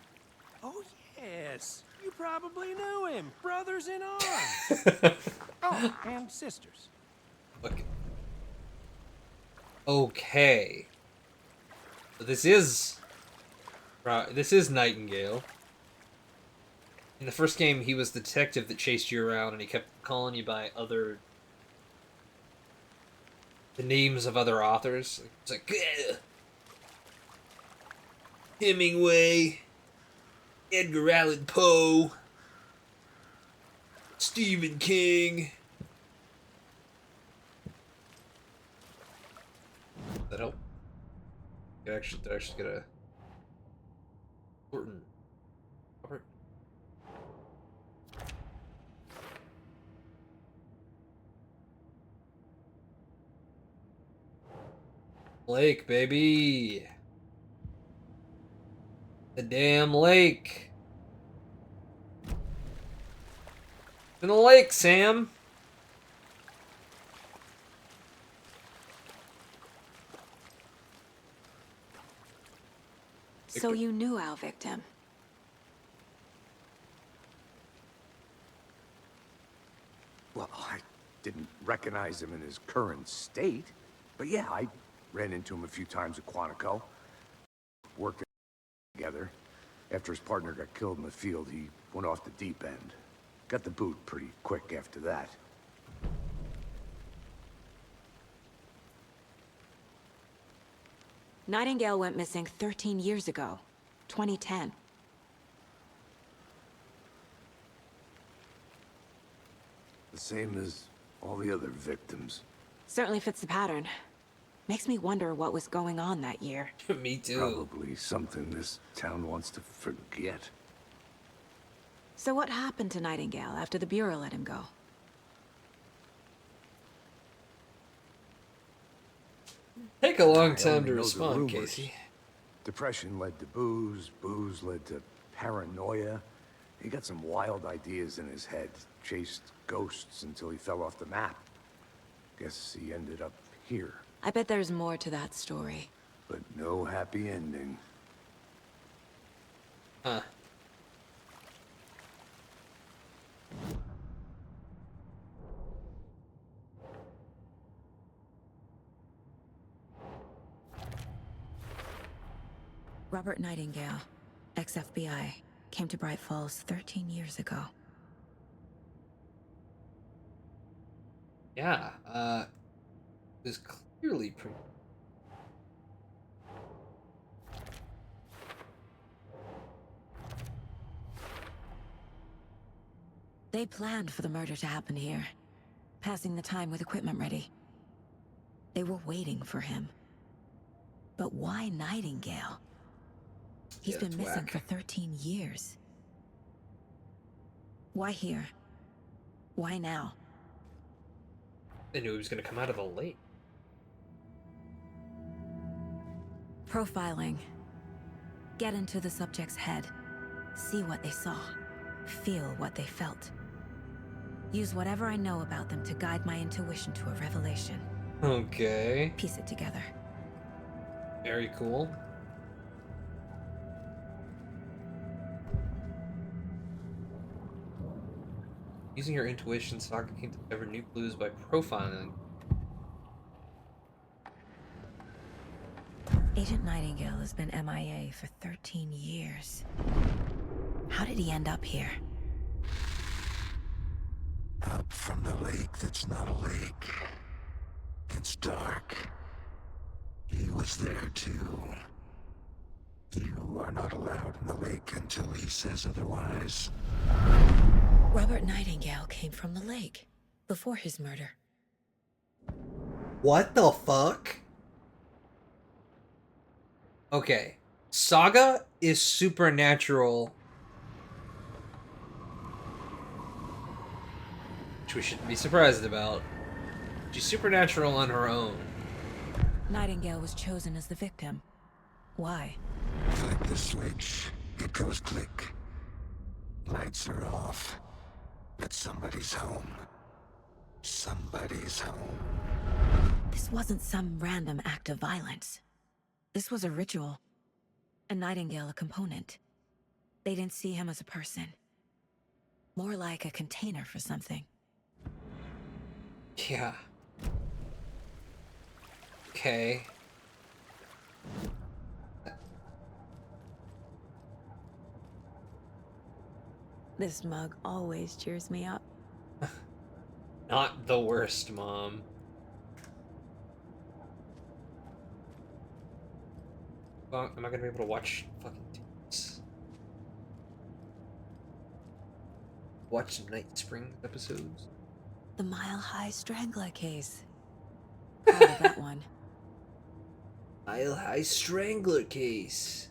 Oh, yes. You probably knew him. Brothers in arms. Oh, and sisters. Okay. Okay. So this is Nightingale. In the first game, he was the detective that chased you around, and he kept calling you by the names of other authors. It's like Hemingway, Edgar Allan Poe, Stephen King. That help? Did I actually get a Thornton? Robert? Lake, baby. The damn lake. In the lake, Sam. So you knew our victim. Well, I didn't recognize him in his current state. But yeah, I ran into him a few times at Quantico. Worked together. After his partner got killed in the field, he went off the deep end. Got the boot pretty quick after that. Nightingale went missing 13 years ago, 2010. The same as all the other victims. Certainly fits the pattern. Makes me wonder what was going on that year. Me too. Probably something this town wants to forget. So what happened to Nightingale after the Bureau let him go? Take a long I time only to know the respond, rumors. Casey. Depression led to booze, booze led to paranoia. He got some wild ideas in his head, chased ghosts until he fell off the map. Guess he ended up here, I bet there's more to that story. but no happy ending. Huh. Robert Nightingale, ex-FBI, came to Bright Falls 13 years ago. Yeah, it was clearly pretty. They planned for the murder to happen here, passing the time with equipment ready. They were waiting for him. But why Nightingale? He's been missing for 13 years. Why here? Why now? They knew he was going to come out of the lake. Profiling. Get into the subject's head. See what they saw. Feel what they felt. Use whatever I know about them to guide my intuition to a revelation. Okay. Piece it together. Very cool. Using your intuition, Saga can discover new clues by profiling. Agent Nightingale has been MIA for 13 years. How did he end up here? Up from the lake that's not a lake. It's dark. He was there too. You are not allowed in the lake until he says otherwise. Robert Nightingale came from the lake before his murder. What the fuck? Okay. Saga is supernatural. Which we shouldn't be surprised about. She's supernatural on her own. Nightingale was chosen as the victim. Why? Click the switch. It goes click. Lights are off. But somebody's home. Somebody's home. This wasn't some random act of violence. This was a ritual. And Nightingale a component. They didn't see him as a person. More like a container for something. Yeah. Okay. This mug always cheers me up. Not the worst, Mom. Well, am I gonna be able to watch fucking TVs? Watch some Night Springs episodes? The Mile High Strangler case. Proud of that one. Mile High Strangler case.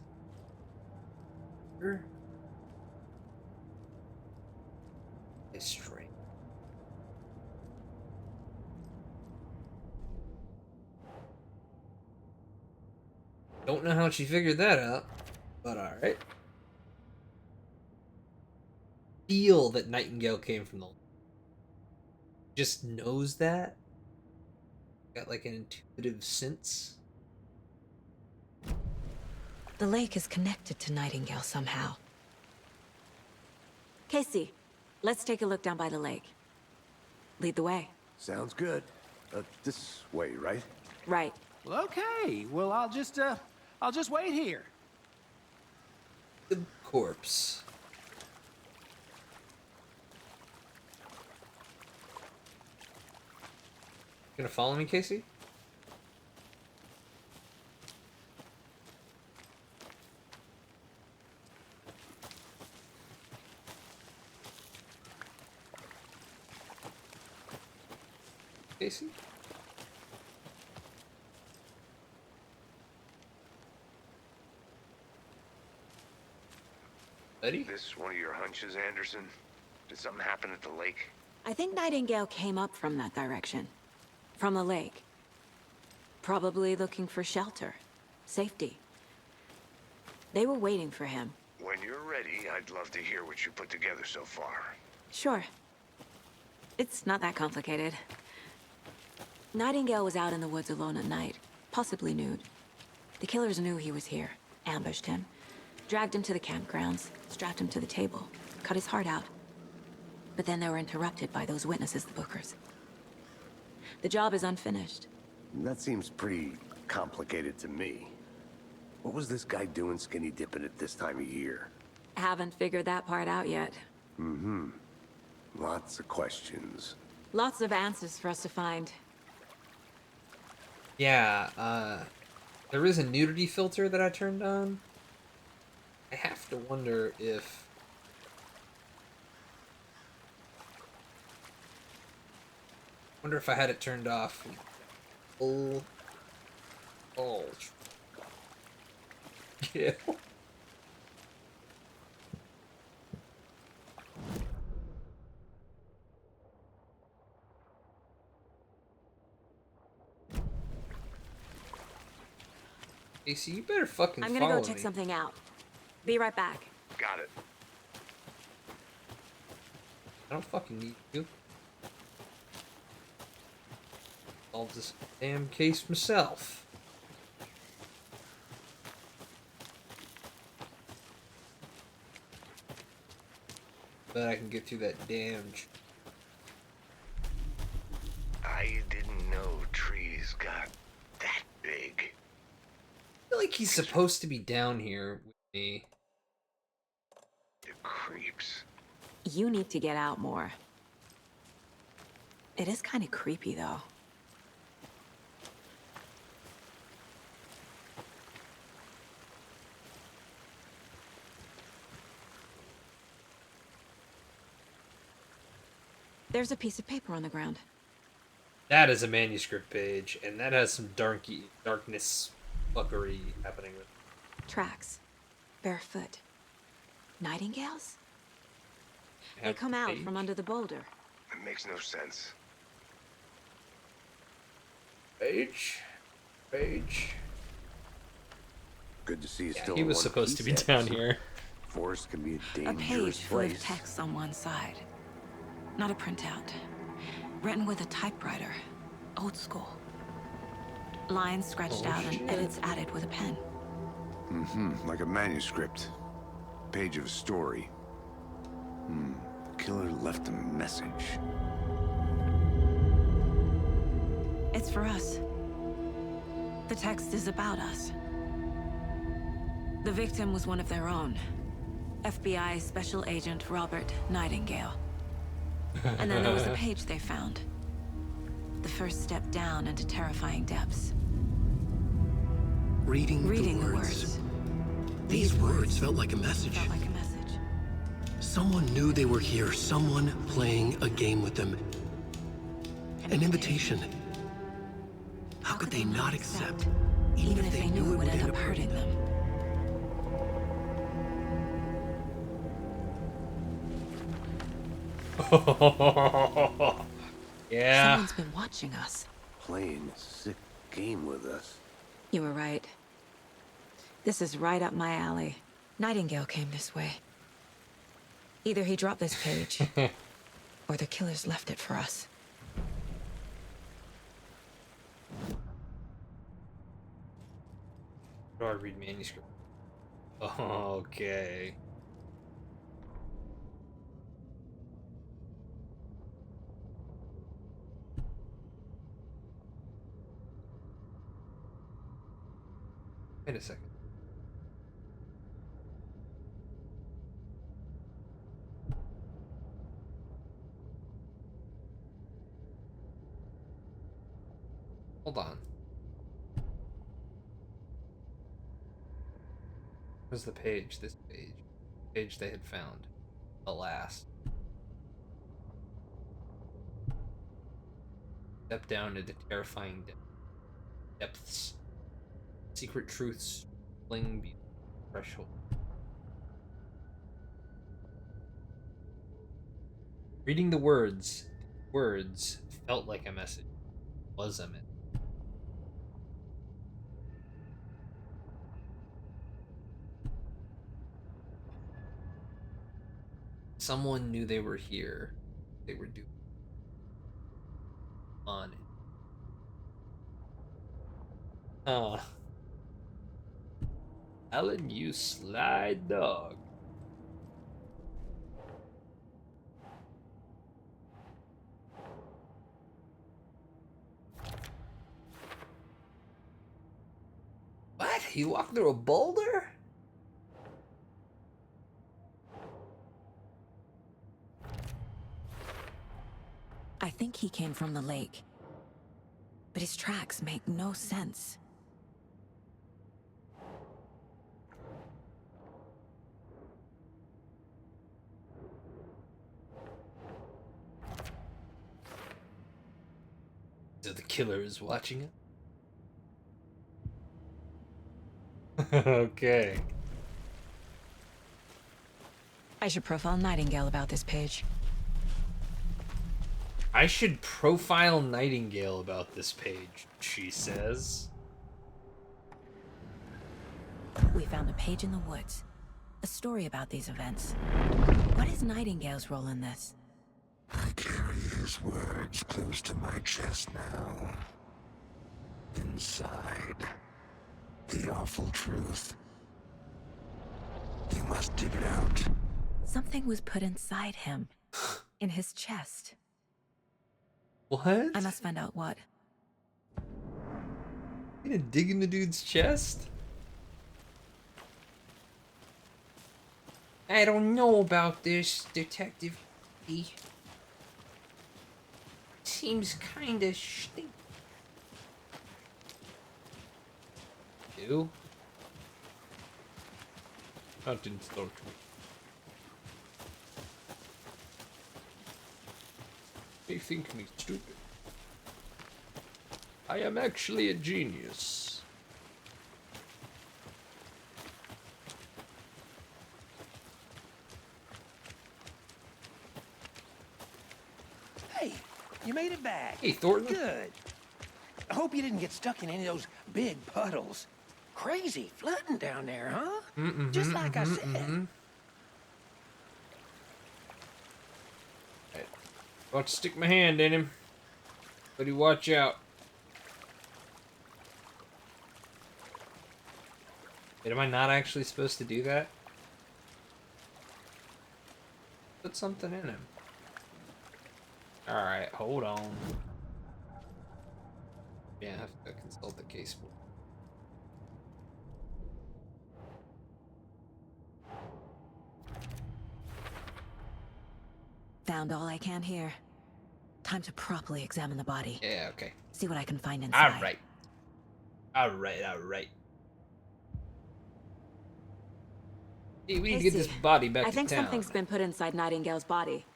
Sure. Strength. Don't know how she figured that out, but alright. Feel that Nightingale came from the... Just knows that? Got like an intuitive sense? The lake is connected to Nightingale somehow. Casey, let's take a look down by the lake. Lead the way. Sounds good. This way, right? Right. Well, okay. Well, I'll just wait here. The corpse. Gonna follow me, Casey? Casey? Buddy? This one of your hunches, Anderson? Did something happen at the lake? I think Nightingale came up from that direction. From the lake. Probably looking for shelter. Safety. They were waiting for him. When you're ready, I'd love to hear what you put together so far. Sure. It's not that complicated. Nightingale was out in the woods alone at night, possibly nude. The killers knew he was here, ambushed him, dragged him to the campgrounds, strapped him to the table, cut his heart out. But then they were interrupted by those witnesses, the Bookers. The job is unfinished. That seems pretty complicated to me. What was this guy doing skinny dipping at this time of year? Haven't figured that part out yet. Mm-hmm. Lots of questions. Lots of answers for us to find. Yeah, there is a nudity filter that I turned on. I have to wonder if Wonder if I had it turned off. Oh. Yeah. Casey, you better fucking I'm gonna go follow check me. something out. Be right back. Got it. I don't fucking need you. Solve this damn case myself. But I can get through that damn. I didn't know trees got that big. I feel like he's supposed to be down here with me. The creeps. You need to get out more. It is kind of creepy, though. There's a piece of paper on the ground. That is a manuscript page, and that has some darkness fuckery happening with it. Tracks. Barefoot. Nightingales? They Have come the out page? from under the boulder. It makes no sense. Page. Good to see you Yeah, still he in was one supposed to be piece, down Anderson. here. Forest can be a A dangerous page full of place. text on one side. Not a printout. Written with a typewriter. Old school. Lines scratched out and edits added with a pen. Like a manuscript. Page of a story. The killer left a message. It's for us. The text is about us. The victim was one of their own. FBI Special Agent Robert Nightingale. And then there was the page they found. The first step down into terrifying depths. Reading the words. These words felt like a message. Felt like a message. Someone knew they were here. Someone playing a game with them. An invitation. How could they not accept? Even if they knew it would end up hurting them. Yeah. Someone's been watching us. Playing a sick game with us. You were right. This is right up my alley. Nightingale came this way. Either he dropped this page, or the killers left it for us. How do I read manuscript? Okay. Wait a second. Hold on. Where's the page? This page. Page they had found. The last. Step down into terrifying depths. Secret truths fling beyond the threshold. Reading the words felt like a message. Was a message. Someone knew they were here. They were doing on it. Alan, you sly dog. What? He walked through a boulder? I think he came from the lake. But his tracks make no sense. So the killer is watching it? Okay. I should profile Nightingale about this page. I should profile Nightingale about this page, she says. We found a page in the woods. A story about these events. What is Nightingale's role in this? I carry his words close to my chest now. Inside, the awful truth. You must dig it out. Something was put inside him. In his chest. What? I must find out what. You gonna dig in the dude's chest? I don't know about this, Detective E. Seems kinda stink. Ew. That didn't start me. They think me stupid. I am actually a genius. Hey, you made it back. Hey, Thornton. Good. I hope you didn't get stuck in any of those big puddles. Crazy flooding down there, huh? Just like I said. About to stick my hand in him. Buddy, watch out. Wait, am I not actually supposed to do that? Put something in him. Alright, hold on. Yeah, I have to consult the case book. Found all I can here. Time to properly examine the body. Yeah, okay. See what I can find inside. Alright. Alright. Hey, we need to get this body back to town. I think something's been put inside Nightingale's body.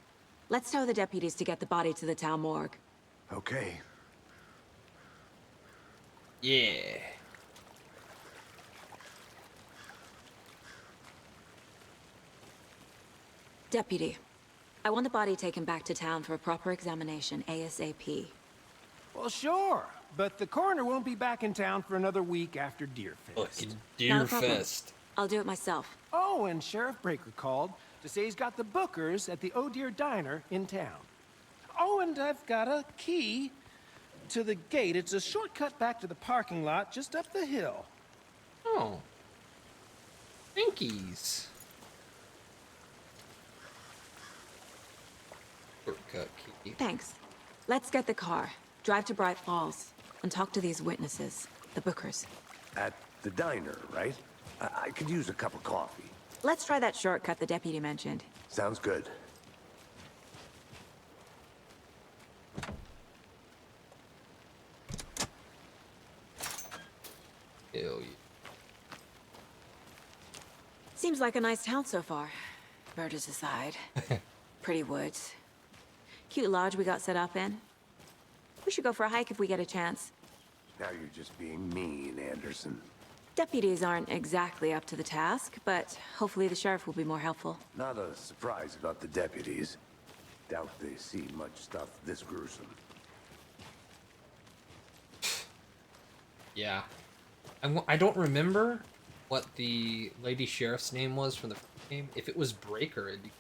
Let's tell the deputies to get the body to the town morgue. Okay. Yeah. Deputy, I want the body taken back to town for a proper examination ASAP. Well, sure. But the coroner won't be back in town for another week after Deerfest. Fucking Not a problem. Deerfest. I'll do it myself. Oh, and Sheriff Breaker called to say he's got the Bookers at the Oh Dear Diner in town. Oh, and I've got a key to the gate. It's a shortcut back to the parking lot just up the hill. Oh. Thankies. Shortcut key. Thanks. Let's get the car, drive to Bright Falls, and talk to these witnesses, the Bookers. At the diner, right? I could use a cup of coffee. Let's try that shortcut the deputy mentioned. Sounds good. Hell yeah. Seems like a nice town so far. Murders aside. Pretty woods. Cute lodge we got set up in. We should go for a hike if we get a chance. Now you're just being mean, Anderson. Deputies aren't exactly up to the task, but hopefully the sheriff will be more helpful. Not a surprise about the deputies. Doubt they see much stuff this gruesome. Yeah. I don't remember what the lady sheriff's name was from the first game. If it was Breaker, it'd be...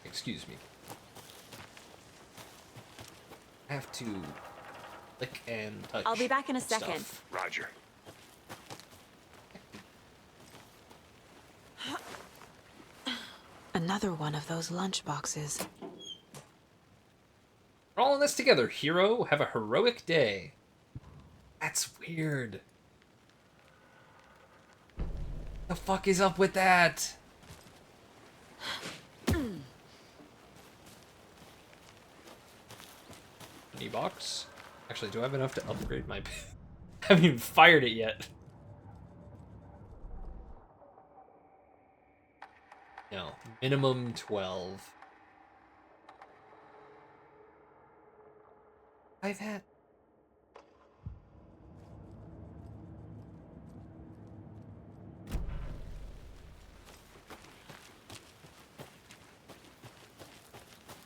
Excuse me. I have to click and touch. I'll be back in a second. Stuff. Roger. Another one of those lunch boxes. We're all in this together, hero. Have a heroic day. That's weird. The fuck is up with that? Money box? Actually, do I have enough to upgrade my... I haven't even fired it yet. Minimum 12. I've had.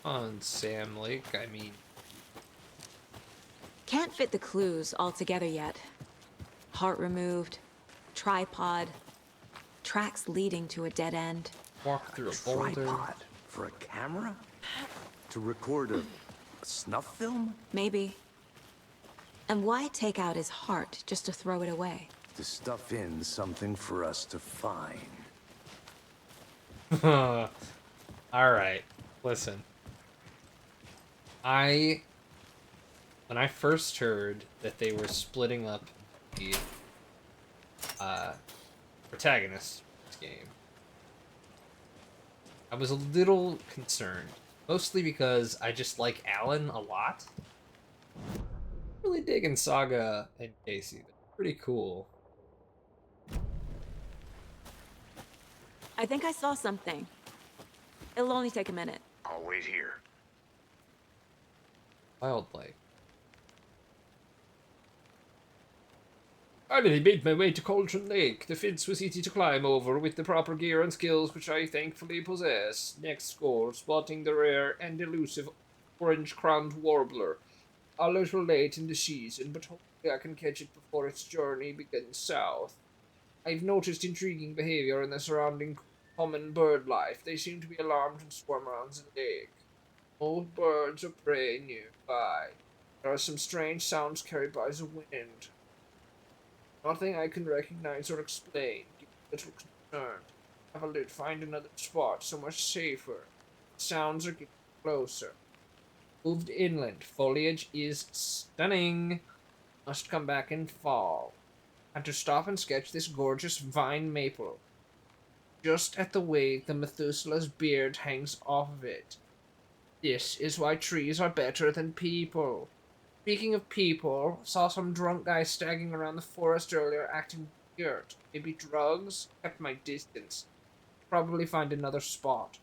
On Sam Lake, I mean. Can't fit the clues all together yet. Heart removed, tripod, tracks leading to a dead end. Walk through a boulder. Tripod for a camera? To record a snuff film? Maybe. And why take out his heart just to throw it away? To stuff in something for us to find. Alright, listen. When I first heard that they were splitting up the protagonist of this game, I was a little concerned. Mostly because I just like Alan a lot. Really digging Saga and Casey. They're pretty cool. I think I saw something. It'll only take a minute. I'll wait here. Wildlife. Finally made my way to Cauldron Lake. The fence was easy to climb over with the proper gear and skills which I thankfully possess. Next score, spotting the rare and elusive orange-crowned warbler. A little late in the season, but hopefully I can catch it before its journey begins south. I've noticed intriguing behavior in the surrounding common bird life. They seem to be alarmed and swarm around the lake. Old birds of prey nearby. There are some strange sounds carried by the wind. Nothing I can recognize or explain. Get a little concerned. Have a lit, find another spot, so much safer. Sounds are getting closer. Moved inland. Foliage is stunning. Must come back in fall. Had to stop and sketch this gorgeous vine maple. Just at the way the Methuselah's beard hangs off of it. This is why trees are better than people. Speaking of people, saw some drunk guy staggering around the forest earlier acting weird. Maybe drugs? Kept my distance. Probably find another spot.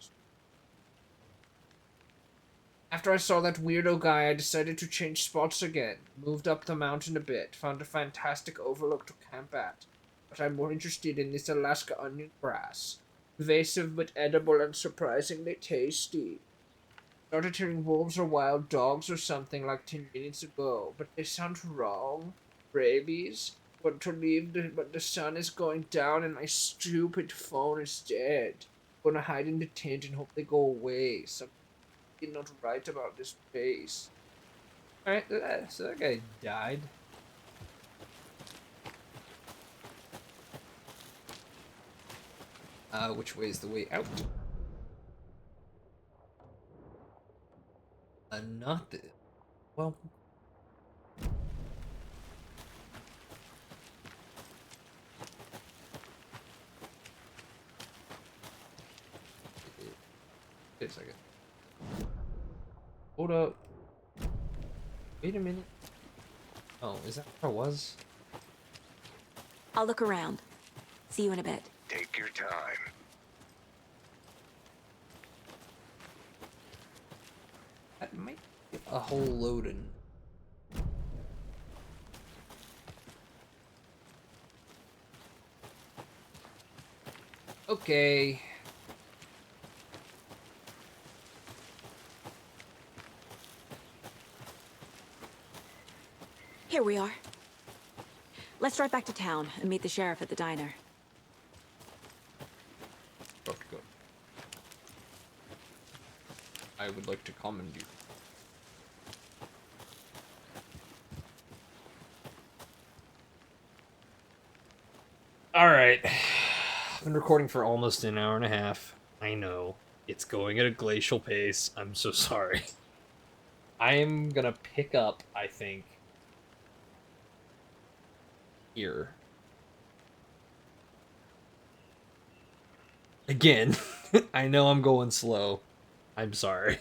After I saw that weirdo guy, I decided to change spots again. Moved up the mountain a bit. Found a fantastic overlook to camp at. But I'm more interested in this Alaska onion grass. Invasive but edible and surprisingly tasty. Started hearing wolves or wild dogs or something like 10 minutes ago, but they sound wrong. Rabies? Want to leave, but the sun is going down and my stupid phone is dead. Gonna hide in the tent and hope they go away. Something not right about this place. Alright, so that guy died. Which way is the way out? Not the... Well... Wait a second. Hold up. Wait a minute. Oh, is that where I was? I'll look around. See you in a bit. Take your time. That might be a whole loading. Okay. Here we are. Let's drive back to town and meet the sheriff at the diner. About to go. I would like to commend you. Alright. I've been recording for almost an hour and a half. I know. It's going at a glacial pace. I'm so sorry. I am gonna pick up, I think, here. Again, I know I'm going slow. I'm sorry.